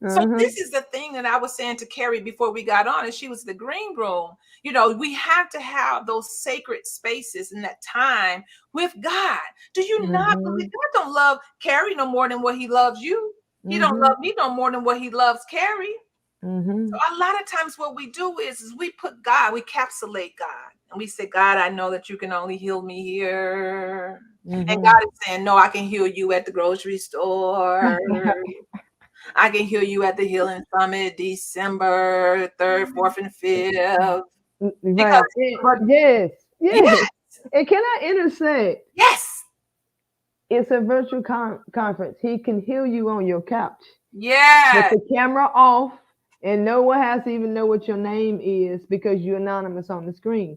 A: So
C: Uh-huh.
A: this is the thing that I was saying to Carrie before we got on, and she was in the green room. You know, we have to have those sacred spaces in that time with God. Do you not believe
C: Mhm.
A: God don't love Carrie no more than what he loves you? He don't
C: Mhm.
A: love me no more than what he loves Carrie.
C: Mhm.
A: So a lot of times what we do is we put God, we capsulate God. And we say, God, I know that you can only heal me here. And God
C: Mhm.
A: is saying, no, I can heal you at the grocery store. I can hear you at the Healing Summit December 3rd, 4th, and 5th. Because,
C: Right.
A: but
C: Yes. Yes.
A: yes,
C: And can I intersect?
A: yes,
C: It's a virtual conference. He can heal you on your couch with
A: yes,
C: the camera off, and no one has to even know what your name is because you're anonymous on the screen.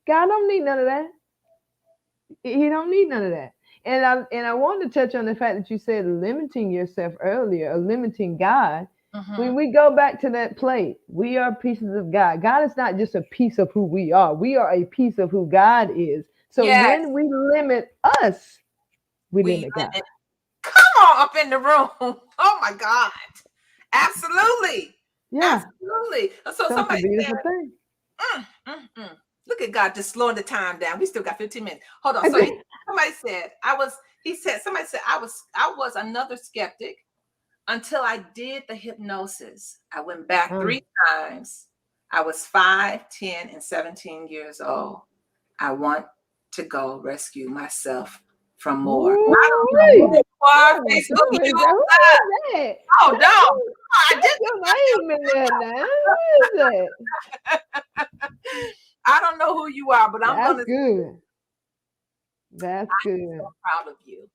C: God don't need none of that. He don't need none of that. And I wanted to touch on the fact that you said limiting yourself earlier, or limiting God.
A: mm-hmm.
C: When we go back to that plate, we are pieces of God. God is not just a piece of who we are. We are a piece of who God is. So
A: Yes,
C: when we limit us, we
A: we
C: limit God.
A: limit. Come on up in the room. Oh my God. Absolutely.
C: Yeah,
A: Absolutely. So
C: such a
A: somebody said,
C: beautiful thing.
A: mm, mm, mm. Look at God just slowing the time down. We still got 15 minutes. Hold on. So somebody said, I was another skeptic until I did the hypnosis. I went back
C: Um,
A: 3 times. I was 5, 10, and 17 years old. I want to go rescue myself from more. I don't know who
C: Ooh-wee.
A: you are,
C: Oh,
A: Facebook
C: who is
A: user.
C: that? Who is that?
A: Oh,
C: That's
A: no.
C: your,
A: I
C: that's
A: just
C: your name in there now. Who is that?
A: I don't know who you are, but I'm
C: That's
A: gonna say
C: good. That's
A: I'm so
C: good.
A: proud of you.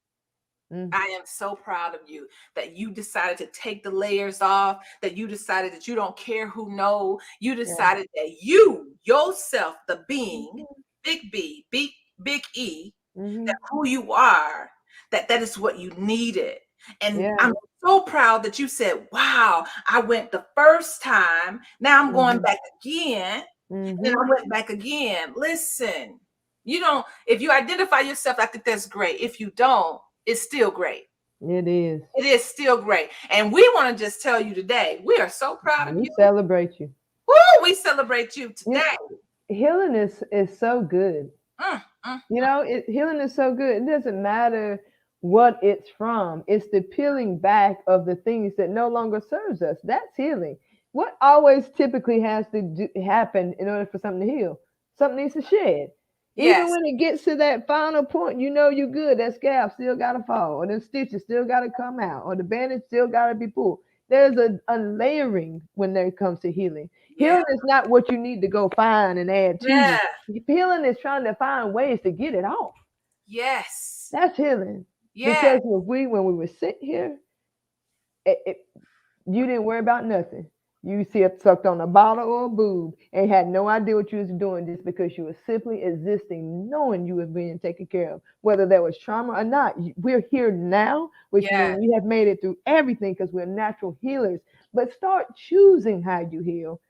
C: Mm,
A: I am so proud of you that you decided to take the layers off, that you decided that you don't care who know. You
C: yeah.
A: decided that you, yourself, the being, big B, big E,
C: Mm-hmm.
A: that who you are, that is what you needed. And
C: Yeah.
A: I'm so proud that you said, wow, I went the first time. Now I'm going
C: Mm-hmm.
A: back again. And
C: Mm-hmm.
A: I went back again. Listen, you don't, if you identify yourself, I think that's great. If you don't, it's still great.
C: It is.
A: It is still great. And we want to just tell you today, we are so proud of
C: We
A: you.
C: celebrate you.
A: Woo, we celebrate you
C: You
A: today.
C: healing is so good.
A: Mm, mm,
C: You know, healing is so good. It doesn't matter what it's from. It's the peeling back of the things that no longer serves us. That's healing. What always typically has to happen in order for something to heal? Something needs to shed. Even
A: yes,
C: when it gets to that final point, you know you're good. That scab still got to fall, or the stitches still got to come out, or the bandage still got to be pulled. There's a layering when it comes to healing.
A: yeah,
C: Healing is not what you need to go find and add to
A: yeah,
C: you. Healing is trying to find ways to get it off.
A: yes,
C: That's healing.
A: yeah,
C: Because when we were sitting here, it, you didn't worry about nothing. You see it sucked on a bottle or a boob and had no idea what you was doing just because you were simply existing, knowing you were being taken care of. Whether there was trauma or not, we're here now, which
A: yeah,
C: means we have made it through everything because we're natural healers. But start choosing how you heal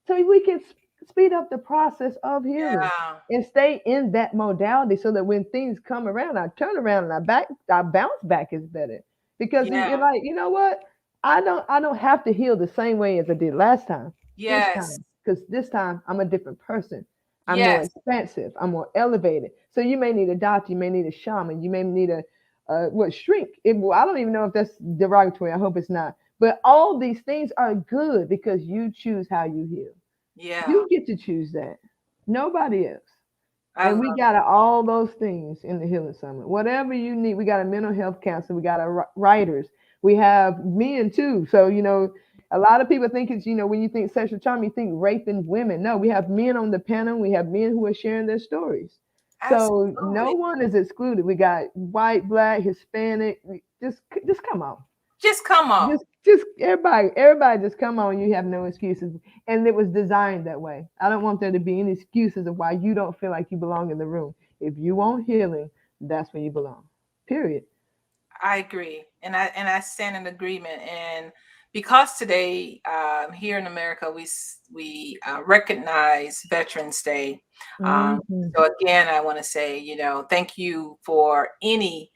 C: so we can speed up the process of healing
A: yeah,
C: and stay in that modality so that when things come around, our turnaround and our bounce back is better. Because you're
A: yeah,
C: like, you know what? I don't have to heal the same way as I did last time. This
A: yes,
C: time, because this time I'm a different person. I'm more
A: yes,
C: expansive. I'm more elevated. So you may need a doctor. You may need a shaman. You may need a what shrink. Well, I don't even know if that's derogatory. I hope it's not. But all these things are good because you choose how you heal.
A: yeah.
C: You get to choose that. Nobody else.
A: I
C: And
A: love
C: we got all those things in the Healing Summit. Whatever you need, we got a mental health counselor, we got a writers, we have men too. So, a lot of people think it's, when you think sexual trauma, you think raping women. No, we have men on the panel. We have men who are sharing their stories. So no
A: absolutely.
C: one is excluded. We got white, black, Hispanic. Just come on.
A: Just come on.
C: Just everybody just come on. You have no excuses. And it was designed that way. I don't want there to be any excuses of why you don't feel like you belong in the room. If you want healing, that's where you belong. Period.
A: I agree, and I stand in agreement. And because today, here in America, we recognize Veterans Day.
C: Hmm.
A: So again, I want to say, thank you for any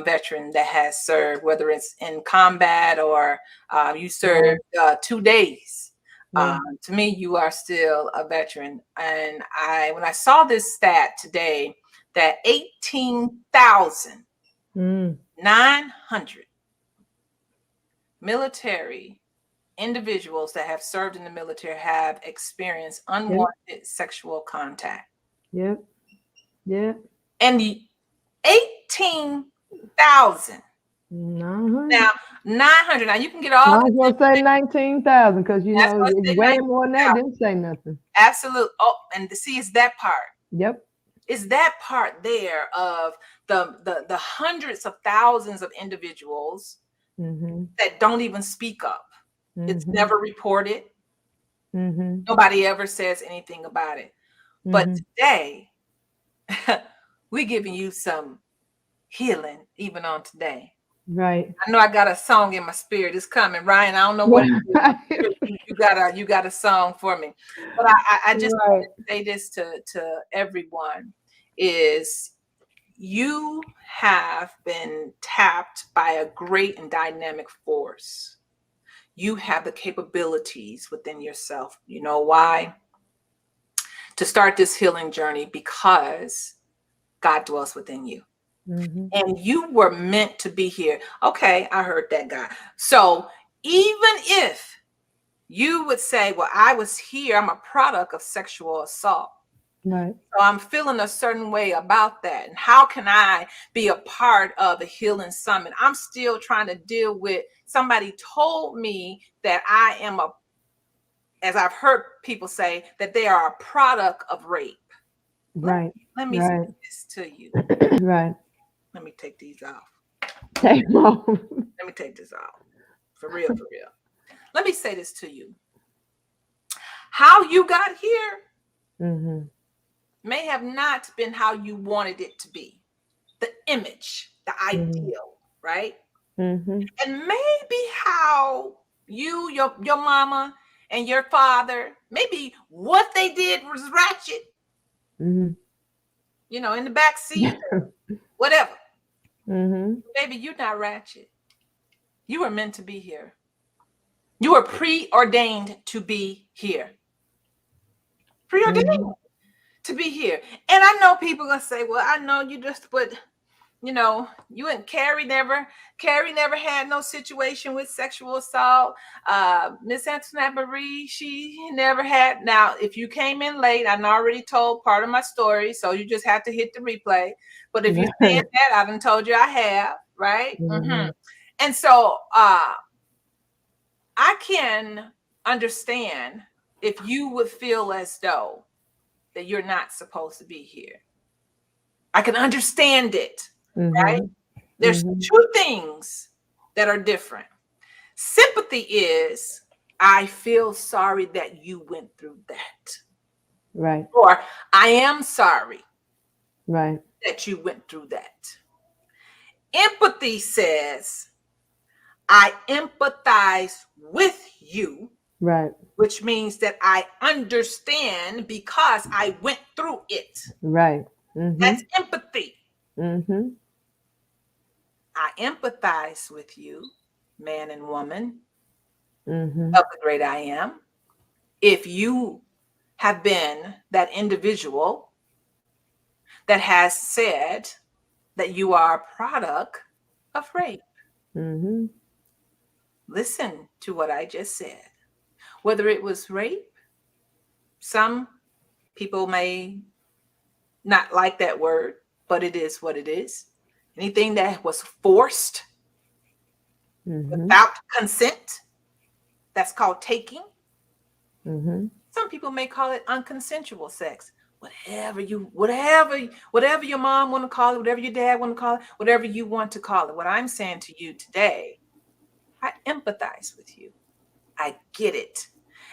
A: veteran that has served, whether it's in combat or you served 2 days.
C: Yeah.
A: To me, you are still a veteran. And when I saw this stat today, that 18,900 military individuals that have served in the military have experienced unwanted sexual contact.
C: Yep. Yep.
A: And 18,000.
C: 900.
A: Now, 900. Now, you can get all
C: I was going to say 19,000 because,
A: That's what I
C: it's
A: say,
C: way more than that. Didn't say nothing.
A: absolute. Oh, and see, it's that part.
C: Yep.
A: It's that part there of the hundreds of thousands of individuals that don't even speak up. It's never reported. Nobody ever says anything about it. But today, we're giving you some healing even on today.
C: Right.
A: I know I got a song in my spirit. It's coming, Ryan. I don't know what it is. You got a song for me. But I just want to say this to everyone is you have been tapped by a great and dynamic force. You have the capabilities within yourself. You know why? To start this healing journey, because God dwells within you. And you were meant to be here. Okay, I heard that guy. So even if you would say, well, I was here, I'm a product of sexual assault.
C: Right.
A: So I'm feeling a certain way about that. And how can I be a part of the Healing Summit? I'm still trying to deal with somebody told me that I am as I've heard people say, that they are a product of rape.
C: Right.
A: Let me say this to you.
C: Right.
A: Let me take these off.
C: Take them off.
A: Let me take this off. For real, for real. Let me say this to you. How you got here may have not been how you wanted it to be. The image, the ideal, right? And maybe how you, your mama and your father, maybe what they did was ratchet. You know, in the back seat, whatever. Baby, you're not ratchet. You were meant to be here. You were preordained to be here. Preordained to be here. And I know people gonna say, well, I know you just put, you know, you and Carrie never had no situation with sexual assault. Miss Antoinette Marie, she never had. Now, if you came in late, I already told part of my story, so you just have to hit the replay. But if you're saying that, I done told you I have, right? And so I can understand if you would feel as though that you're not supposed to be here. I can understand it, right? There's two things that are different. Sympathy is, I feel sorry that you went through that.
C: Right.
A: Or I am sorry that you went through that. Empathy says, I empathize with you.
C: Right.
A: Which means that I understand because I went through it.
C: Right.
A: That's empathy.
C: I
A: empathize with you, man and woman of the great I am. If you have been that individual that has said that you are a product of rape. Listen to what I just said. Whether it was rape, some people may not like that word, but it is what it is. Anything that was forced without consent, that's called taking. Some people may call it unconsensual sex. Whatever your mom want to call it, whatever your dad want to call it, whatever you want to call it. What I'm saying to you today, I empathize with you. I get it.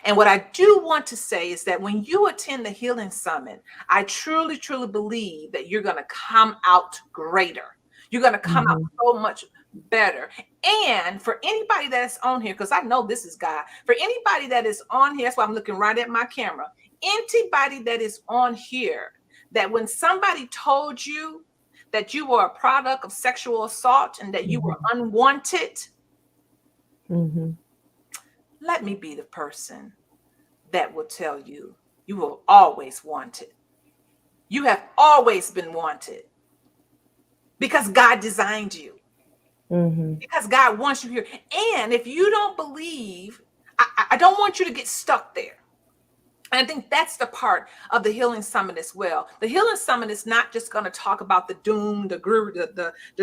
A: And what I do want to say is that when you attend the Healing Summit, I truly, truly believe that you're going to come out greater. You're going to come out so much better. And for anybody that's on here, because I know this is God, for anybody that is on here, that's why I'm looking right at my camera. Anybody that is on here, that when somebody told you that you were a product of sexual assault and that you were unwanted, let me be the person that will tell you you were always wanted. You have always been wanted because God designed you, because God wants you here. And if you don't believe, I don't want you to get stuck there. And I think that's the part of the Healing Summit as well. The Healing Summit is not just going to talk about the doom, the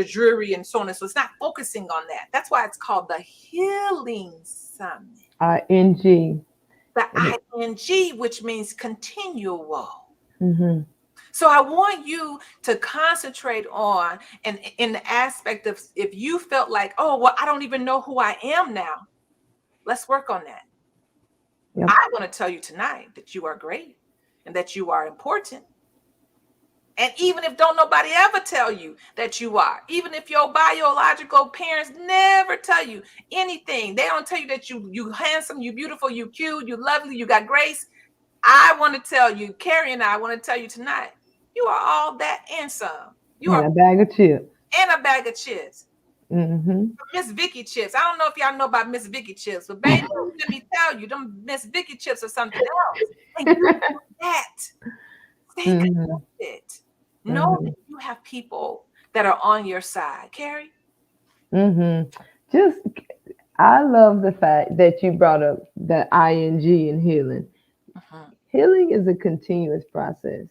A: dreary, and so on. And so it's not focusing on that. That's why it's called the Healing Summit.
C: ING.
A: The ING, which means continual.
C: Mm-hmm.
A: So I want you to concentrate on, and in the aspect of, if you felt like, oh, well, I don't even know who I am now, let's work on that.
C: Yep.
A: I want to tell you tonight that you are great and that you are important. And even if don't nobody ever tell you that you are, even if your biological parents never tell you anything, they don't tell you that you handsome, you beautiful, you cute, you lovely, you got grace. I want to tell you, Carrie and I want to tell you tonight, you are all that and some. You
C: And
A: are
C: a bag of chips.
A: and a bag of chips. Miss Vicky chips. I don't know if y'all know about Miss Vicky chips, but baby, let me tell you, them Miss Vicky chips are something else. And you know that. Stay connected. Know that you have people that are on your side. Carrie?
C: Just, I love the fact that you brought up the ING in healing. Healing is a continuous process.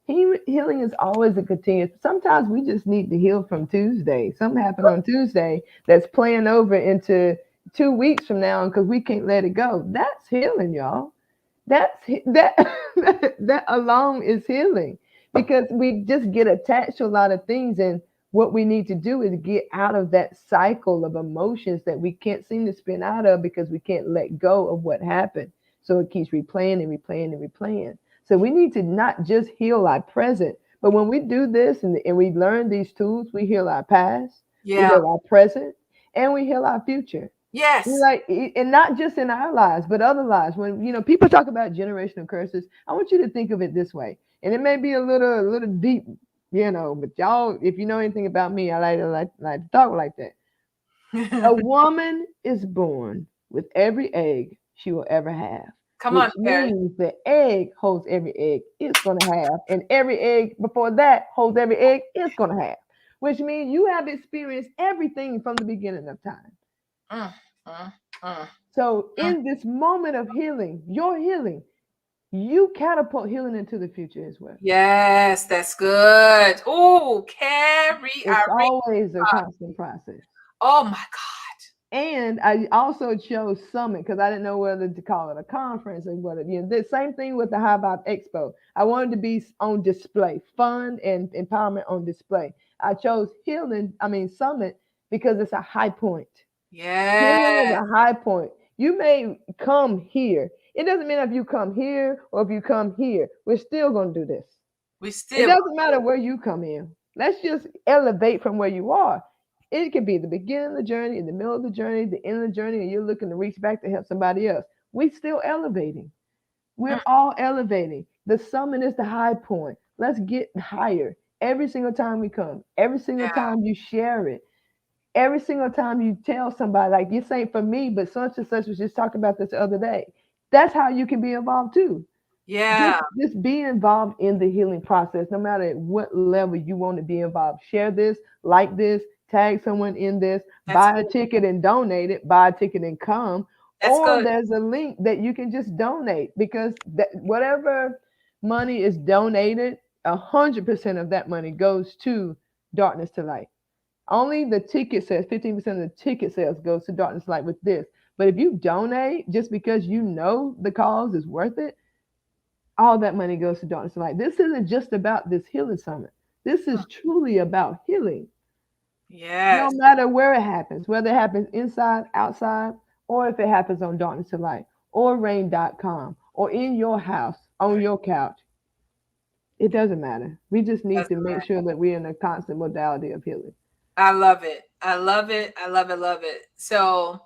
C: Healing is always a continuous. Sometimes we just need to heal from Tuesday. Something happened on Tuesday that's playing over into 2 weeks from now because we can't let it go. That's healing, y'all. That that alone is healing because we just get attached to a lot of things, and what we need to do is get out of that cycle of emotions that we can't seem to spin out of because we can't let go of what happened. So it keeps replaying and replaying and replaying. So we need to not just heal our present, but when we do this and we learn these tools, we heal our past, we heal our present, and we heal our future.
A: Yes.
C: Like, and not just in our lives, but other lives. When people talk about generational curses, I want you to think of it this way. And it may be a little deep, but y'all, if you know anything about me, I like to talk like that. A woman is born with every egg she will ever have.
A: Come
C: Which
A: on, Carrie.
C: means the egg holds every egg it's going to have. And every egg before that holds every egg it's going to have. Which means you have experienced everything from the beginning of time. So in this moment of healing, your healing, you catapult healing into the future as well.
A: Yes, that's good. Oh, Carrie,
C: It's
A: Irene.
C: always a constant process.
A: Oh my God.
C: And I also chose summit because I didn't know whether to call it a conference or whether, the same thing with the High Vibe Expo. I wanted to be on display, fun and empowerment on display. I chose summit because it's a high point. Healing is
A: Yeah.
C: a high point. You may come here. It doesn't mean if you come here or if you come here. We're still going to do this.
A: We
C: It
A: still.
C: doesn't matter where you come in. Let's just elevate from where you are. It could be the beginning of the journey, in the middle of the journey, the end of the journey, and you're looking to reach back to help somebody else. We still elevating. We're all elevating. The summit is the high point. Let's get higher every single time we come. Every single time you share it. Every single time you tell somebody, like you're saying for me, but such and such was just talking about this the other day. That's how you can be involved too.
A: Yeah.
C: Just be involved in the healing process, no matter at what level you want to be involved. Share this, like this, tag someone in this, buy a ticket and donate it, buy a ticket and come.
A: That's
C: Or
A: good.
C: there's a link that you can just donate because whatever money is donated, 100% of that money goes to Darkness to Light. Only the ticket sales, 15% of the ticket sales goes to Darkness to Light with this. But if you donate just because you know the cause is worth it, all that money goes to Darkness to Light. This isn't just about this healing summit. This is truly about healing. No
A: Yes.
C: matter where it happens, whether it happens inside, outside, or if it happens on Darkness to Light, or rain.com, or in your house, on your couch. It doesn't matter. We just need to make sure that we're in a constant modality of healing.
A: I love it. I love it. I love it. Love it. So,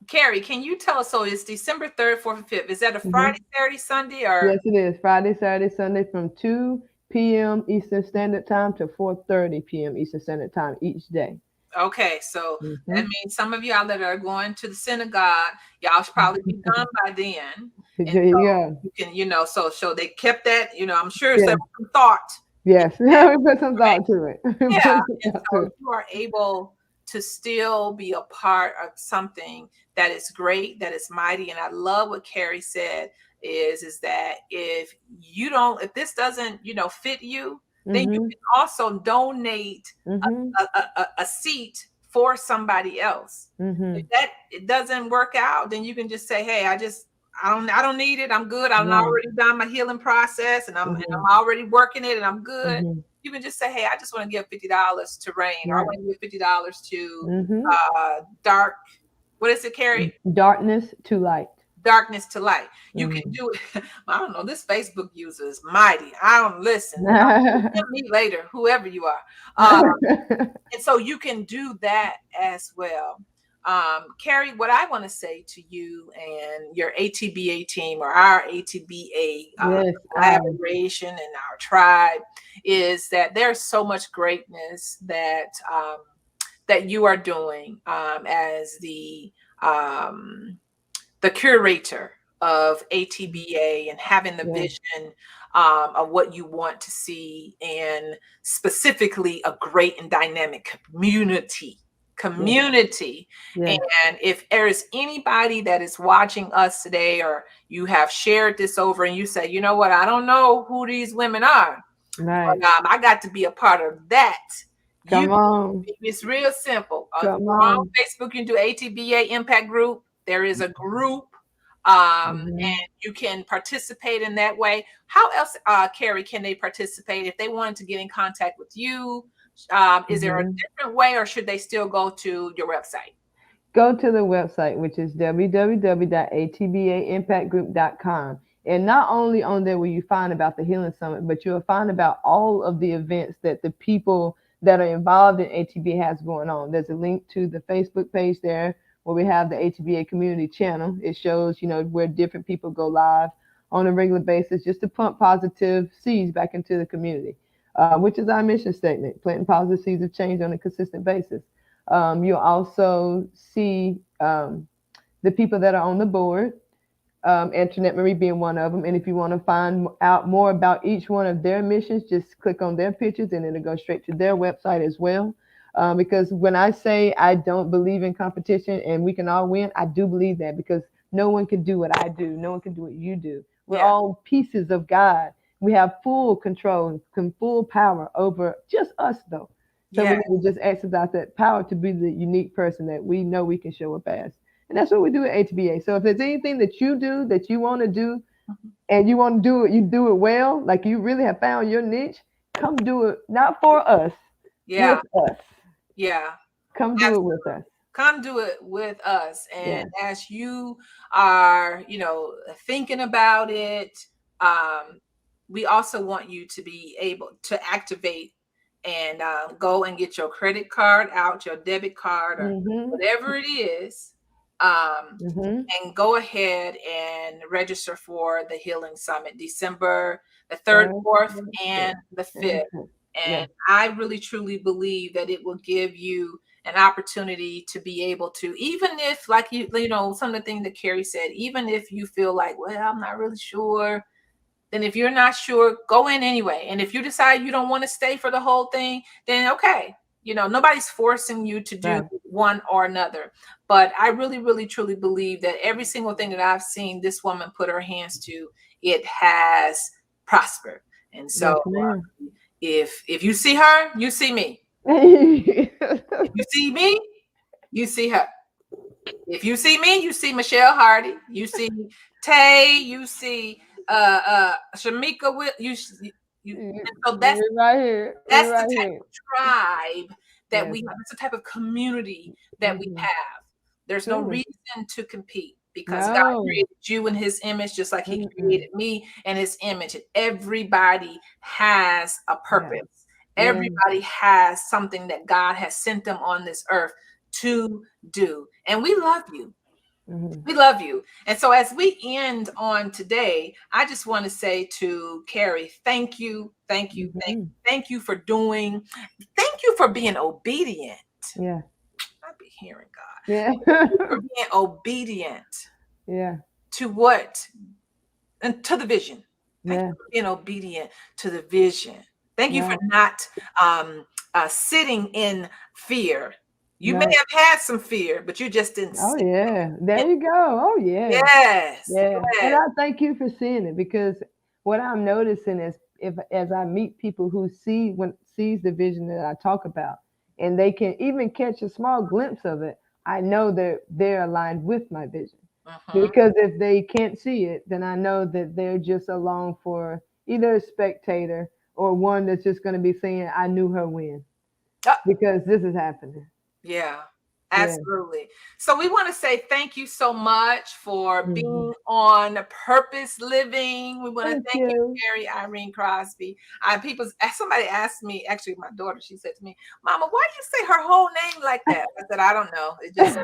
A: Carrie, can you tell us? So it's December 3rd, 4th, and 5th. Is that a Friday, Saturday, Sunday, or?
C: Yes, it is. Friday, Saturday, Sunday from 2 p.m. Eastern Standard Time to 4:30 p.m. Eastern Standard Time each day.
A: Okay, so that
C: Mm-hmm.
A: means some of y'all that are going to the synagogue, y'all should probably be done by then. And
C: There you
A: so
C: go.
A: you can, so they kept that, I'm sure there
C: Yes,
A: was some thought in
C: yes.
A: that
C: We put some
A: information.
C: thought to it. We
A: Yeah,
C: put some
A: and
C: thought to
A: so
C: it.
A: you are able to still be a part of something that is great, that is mighty. And I love what Carrie said is that if this doesn't, fit you, then you
C: Mm-hmm.
A: can also donate
C: Mm-hmm.
A: a seat for somebody else. If
C: Mm-hmm.
A: that it doesn't work out, then you can just say, "Hey, I don't need it. I'm good. I'm
C: Right.
A: already done my healing process, and
C: Mm-hmm.
A: I'm already working it, and I'm good."
C: Mm-hmm.
A: You can just say, "Hey, I just want to give $50 to Rain, or I
C: Right.
A: want to give $50 to
C: Mm-hmm.
A: Dark. What is it, Carrie?
C: Darkness to light.
A: Darkness to light." You can
C: Mm-hmm.
A: do it. I don't know. This Facebook user is mighty. I don't listen. Me later, whoever you are. And so you can do that as well. Carrie, what I want to say to you and your ATBA team, or our ATBA
C: Yes.
A: collaboration and our tribe, is that there's so much greatness that you are doing as the curator of ATBA, and having the
C: Yes.
A: vision of what you want to see, and specifically a great and dynamic community.
C: Yes.
A: Community.
C: Yes.
A: And if there is anybody that is watching us today, or you have shared this over and you say, you know what, I don't know who these women are,
C: Right.
A: but I got to be a part of that. You
C: Come on.
A: It's real simple.
C: Come
A: Go on
C: on.
A: Facebook, you can do ATBA Impact Group. There is a group,
C: Mm-hmm.
A: and you can participate in that way. How else, Carrie, can they participate if they wanted to get in contact with you? Is there a
C: Mm-hmm.
A: different way, or should they still go to your website?
C: Go to the website, which is www.atbaimpactgroup.com. And not only on there will you find about the Healing Summit, but you'll find about all of the events that the people that are involved in ATBA has going on. There's a link to the Facebook page there where we have the ATBA community channel. It shows, where different people go live on a regular basis just to pump positive seeds back into the community, which is our mission statement, planting positive seeds of change on a consistent basis. You'll also see the people that are on the board, Antoinette Marie being one of them. And if you want to find out more about each one of their missions, just click on their pictures and it'll go straight to their website as well. Because when I say I don't believe in competition and we can all win, I do believe that, because no one can do what I do. No one can do what you do. We're
A: Yeah,
C: all pieces of God. We have full control and full power over just us, though. So we
A: yeah,
C: need to just exercise that power to be the unique person that we know we can show up as. And that's what we do at HBA. So if there's anything that you do that you want to do and you want to do it, you do it well, like you really have found your niche, come do it, not for us, with
A: yeah,
C: us.
A: yeah.
C: Come do it with us.
A: Come do it with us. And
C: Yeah.
A: as you are, thinking about it, we also want you to be able to activate and go and get your credit card out, your debit card, or
C: Mm-hmm.
A: whatever it is, um,
C: Mm-hmm.
A: and go ahead and register for the Healing Summit, December the 3rd,
C: Third,
A: 4th,
C: fourth,
A: and
C: fifth,
A: the
C: and
A: 5th.
C: sixth.
A: And
C: Yes.
A: I really truly believe that it will give you an opportunity to be able to, even if, like some of the things that Carrie said, even if you feel like, well, I'm not really sure, then if you're not sure, go in anyway. And if you decide you don't want to stay for the whole thing, then okay. Nobody's forcing you to do
C: Right.
A: one or another. But I really, really, truly believe that every single thing that I've seen this woman put her hands to, it has prospered. And
C: Yes,
A: so
C: ma'am.
A: if you see her, you see me. If you see me, you see her. If you see me, you see Michelle Hardy. You see Tay. You see Shamika. And so that's
C: We're right here. We're
A: that's the
C: right
A: type
C: here.
A: of tribe that
C: Yes.
A: we have. It's the type of community that we
C: Mm-hmm.
A: have. There's no
C: Truly.
A: reason to compete, because God
C: No.
A: created you in his image, just like he
C: Mm-mm.
A: created me in his image. And everybody has a
C: Yes.
A: purpose.
C: Yes.
A: Everybody has something that God has sent them on this earth to do. And we love you.
C: Mhm.
A: We love you. And so as we end on today, I just want to say to Carrie, thank you, thank you,
C: Mhm.
A: thank you for doing, thank you for being obedient.
C: Yeah.
A: I be hearing God.
C: Yeah.
A: Thank you for being obedient
C: Yeah.
A: to what? And to the vision. Thank you
C: Yeah.
A: for being obedient to the vision. Thank you for
C: Right.
A: not sitting in fear. You may
C: Right.
A: have had some fear, but you just didn't
C: Oh
A: sit
C: yeah.
A: in
C: There
A: it.
C: you go. Oh yeah.
A: Yes,
C: Yeah. And
A: yes.
C: I thank you for seeing it, because what I'm noticing is, if as I meet people who sees the vision that I talk about, and they can even catch a small glimpse of it, I know that they're aligned with my vision.
A: Mhm.
C: Because if they can't see it, then I know that they're just along for either a spectator or one that's just going to be saying, I knew her when,
A: Uh,
C: because this is happening.
A: Yeah,
C: Yeah.
A: absolutely. So we want to say thank you so much for
C: Hmm.
A: being on Purpose Living. We want to
C: Thank
A: thank you,
C: you.
A: Carrie Irene Crosby. Somebody asked me, actually, my daughter, she said to me, Mama, why do you say her whole name like that? I said, I don't know. It just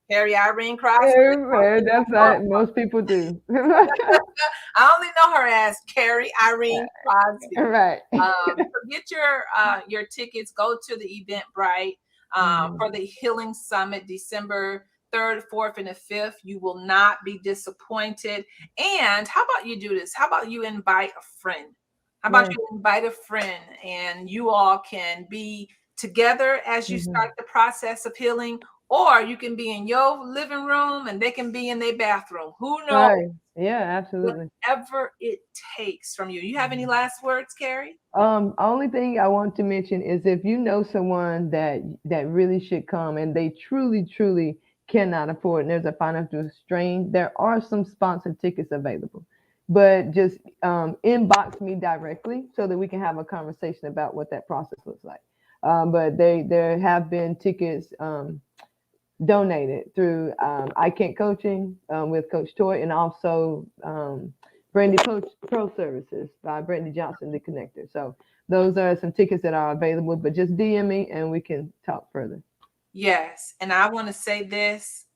A: Carrie Irene Crosby.
C: Yeah, that's how most people do.
A: I only know her as Carrie Irene Crosby.
C: Right.
A: So get your tickets. Go to the Eventbrite
C: Hmm.
A: for the Healing Summit, December 3rd, 4th, and the 5th. You will not be disappointed. And how about you do this? How about you invite a friend? How about
C: Yeah.
A: you invite a friend and you all can be together as you
C: Hmm.
A: start the process of healing, or you can be in your living room and they can be in their bathroom. Who knows?
C: Right. Yeah, absolutely.
A: Whatever it takes from you. You have any last words, Carrie?
C: Only thing I want to mention is, if you know someone that really should come and they truly cannot afford, and there's a financial strain, there are some sponsored tickets available. But just inbox me directly so that we can have a conversation about what that process looks like. But there have been tickets donated through I Can't Coaching with Coach Toy, and also Brandy Pro Services by Brandy Johnson, the connector. So those are some tickets that are available, but just DM me and we can talk further.
A: Yes. And I want to say this,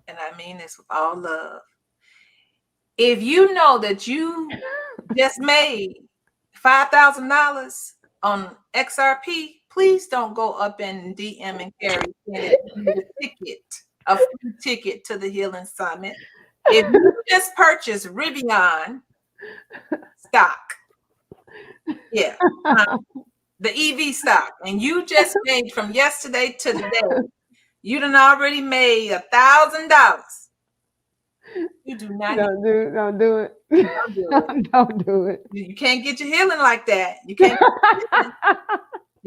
A: and I mean this with all love. If you know that you just made $5,000 on XRP, please don't go up and DM and Carrie saying that you need a ticket, a free ticket to the Healing Summit. If you just purchased Rivian stock, yeah, uh, the EV stock, and you just made from yesterday to today, you done already made $1,000. You do not need
C: Don't do it.
A: to do it.
C: Don't do it.
A: You can't get your healing like that. You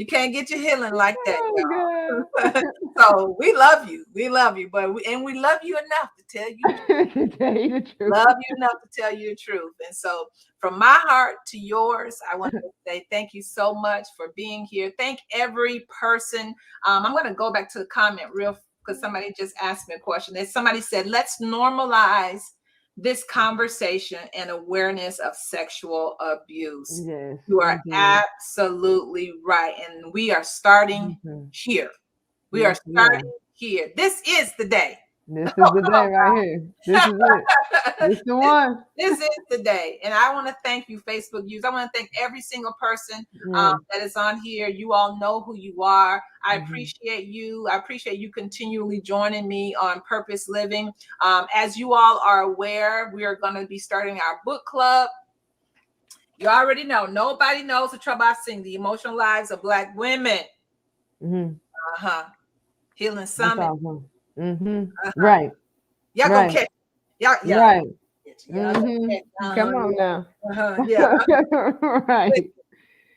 A: can't get your healing like that,
C: Oh
A: y'all. So we love you. We love you, but we love you enough to tell you the truth.
C: God. To tell you the truth.
A: Love you enough to tell you the truth. And so from my heart to yours, I want to say thank you so much for being here. Thank every person. I'm going to go back to the comment real, because somebody just asked me a question. Somebody said, let's normalize this conversation and awareness of sexual abuse.
C: Yes,
A: You are
C: indeed.
A: absolutely right. And we are starting
C: Mhm.
A: here. We are
C: Yes, we are.
A: starting here. This is the day.
C: This is the day right here. This is it. This the one.
A: This is the day. And I want to thank you, Facebook users. I want to thank every single person
C: Yeah.
A: that is on here. You all know who you are. I
C: Mhm.
A: appreciate you. I appreciate you continually joining me on Purpose Living. As you all are aware, we are going to be starting our book club. You already know. Nobody knows the trouble I've seen. The emotional lives of Black women.
C: Mhm.
A: Uh-huh. Healing
C: That's
A: Summit.
C: awesome. Mhm.
A: Uh-huh.
C: Right.
A: Y'all gonna
C: Right.
A: catch. Y'all,
C: Right.
A: y'all gonna
C: Mhm.
A: catch. Uh-huh.
C: Come on now.
A: Uh-huh. Yeah.
C: Right. And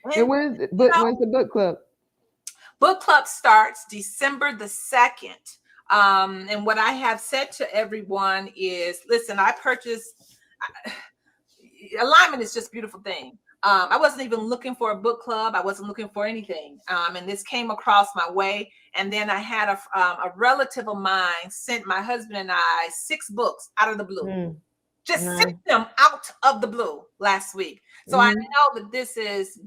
A: And you know,
C: when's the book club?
A: book club starts December the 2nd. And what I have said to everyone is, listen, I purchased alignment is just a beautiful thing. I wasn't even looking for a book club. I wasn't looking for anything. And this came across my way. And then I had a relative of mine sent my husband and I 6 books out of the blue.
C: Mm.
A: Just sent
C: Nice.
A: them out of the blue last week. So I
C: Mhm.
A: know that this is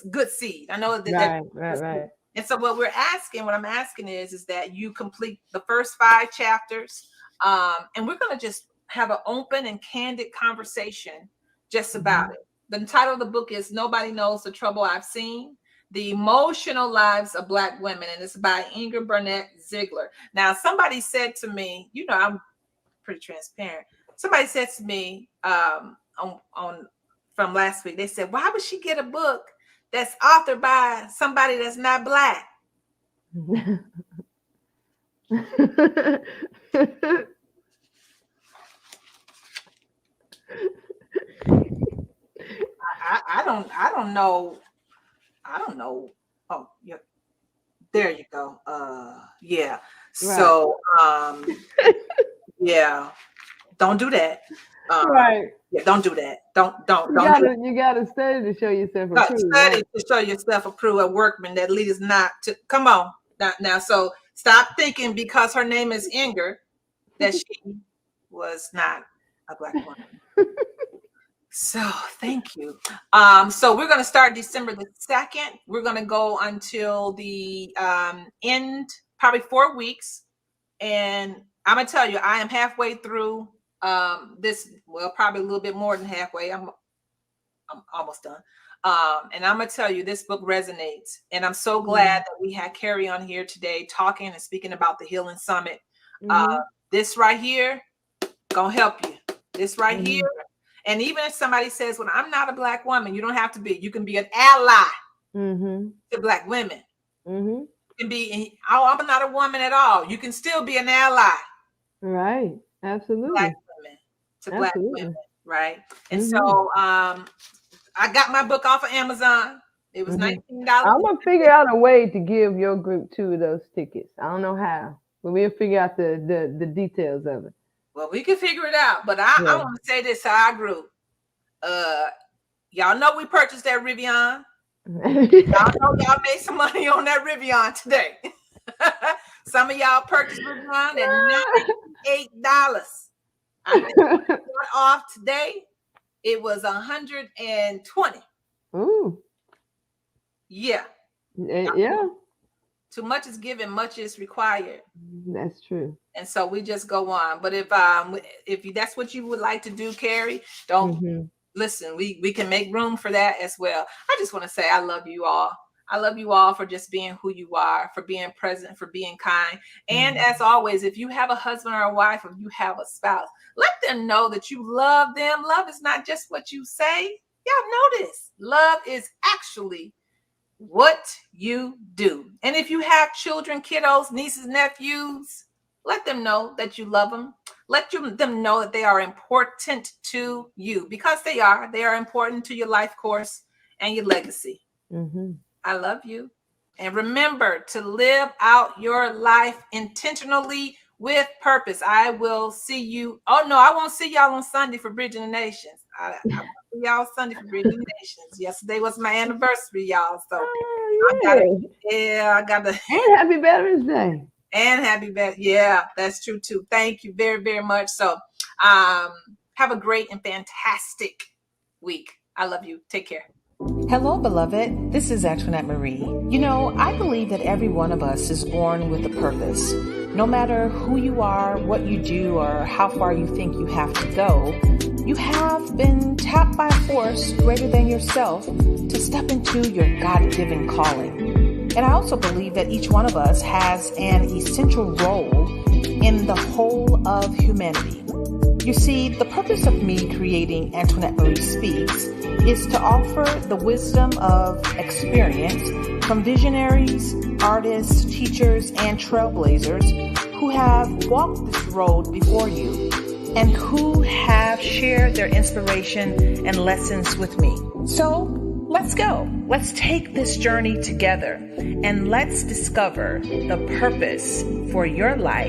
A: good seed. I know that
C: Right. Right. Right.
A: And so what I'm asking is that you complete the first 5 chapters. And we're going to just have an open and candid conversation just about it. The title of the book is Nobody Knows the Trouble I've Seen: The Emotional Lives of Black Women. And it's by Inger Burnett Ziegler. Now, somebody said to me, I'm pretty transparent. Somebody said to me from last week, they said, why would she get a book that's authored by somebody that's not Black? I don't know. I don't know. Oh, yeah. There you go. Yeah. Right. So, yeah. Don't do that. Right. Yeah, don't do that. Don't.
C: You gotta study to show yourself approved.
A: Study to show yourself approved, a workman that leaders not to. Come on now. So stop thinking because her name is Inger that she was not a Black woman. So thank you. So we're going to start December the 2nd. We're going to go until the end, probably 4 weeks. And I'm going to tell you, I am halfway through this. Well, probably a little bit more than halfway. I'm almost done. And I'm going to tell you, this book resonates. And I'm so glad that we had Carrie on here today talking and speaking about the Healing Summit. This right here going to help you. This right here. And even if somebody says, well, I'm not a Black woman, you don't have to be. You can be an ally to Black women. You can be, I'm not a woman at all. You can still be an ally.
C: Right. Absolutely.
A: Black women to Black women. Right. And so I got my book off of Amazon. It was $19.
C: I'm going to figure out a way to give your group 2 of those tickets. I don't know how, but we'll figure out the details of it.
A: Well, we can figure it out, but I want to say this to our group. Y'all know we purchased that Rivian. Y'all know y'all made some money on that Rivian today. Some of y'all purchased Rivian at $98. I think off today. It was $120.
C: Ooh.
A: Yeah.
C: Yeah.
A: Too much is given, much is required.
C: That's true.
A: And so we just go on. But if that's what you would like to do, Carrie, don't listen. We can make room for that as well. I just want to say I love you all. I love you all for just being who you are, for being present, for being kind. And as always, if you have a husband or a wife, or you have a spouse, let them know that you love them. Love is not just what you say. Y'all know this. Love is actually what you do. And if you have children, kiddos, nieces, nephews, let them know that you love them. Let them know that they are important to you, because they are. They are important to your life course and your legacy. I love you. And remember to live out your life intentionally with purpose. I will see you. Oh, no, I won't see y'all on Sunday for Bridging the Nations. I will see y'all Sunday for Bridging the Nations. Yesterday was my anniversary, y'all. So I got to.
C: And happy Veterans Day.
A: And happy Veterans. Yeah, that's true too. Thank you very, very much. So have a great and fantastic week. I love you. Take care.
B: Hello, beloved. This is Antoinette Marie. I believe that every one of us is born with a purpose. No matter who you are, what you do, or how far you think you have to go, you have been tapped by a force greater than yourself to step into your God-given calling. And I also believe that each one of us has an essential role in the whole of humanity. You see, the purpose of me creating Antoinette Marie Speaks is to offer the wisdom of experience from visionaries, artists, teachers, and trailblazers who have walked this road before you and who have shared their inspiration and lessons with me. So let's go. Let's take this journey together and let's discover the purpose for your life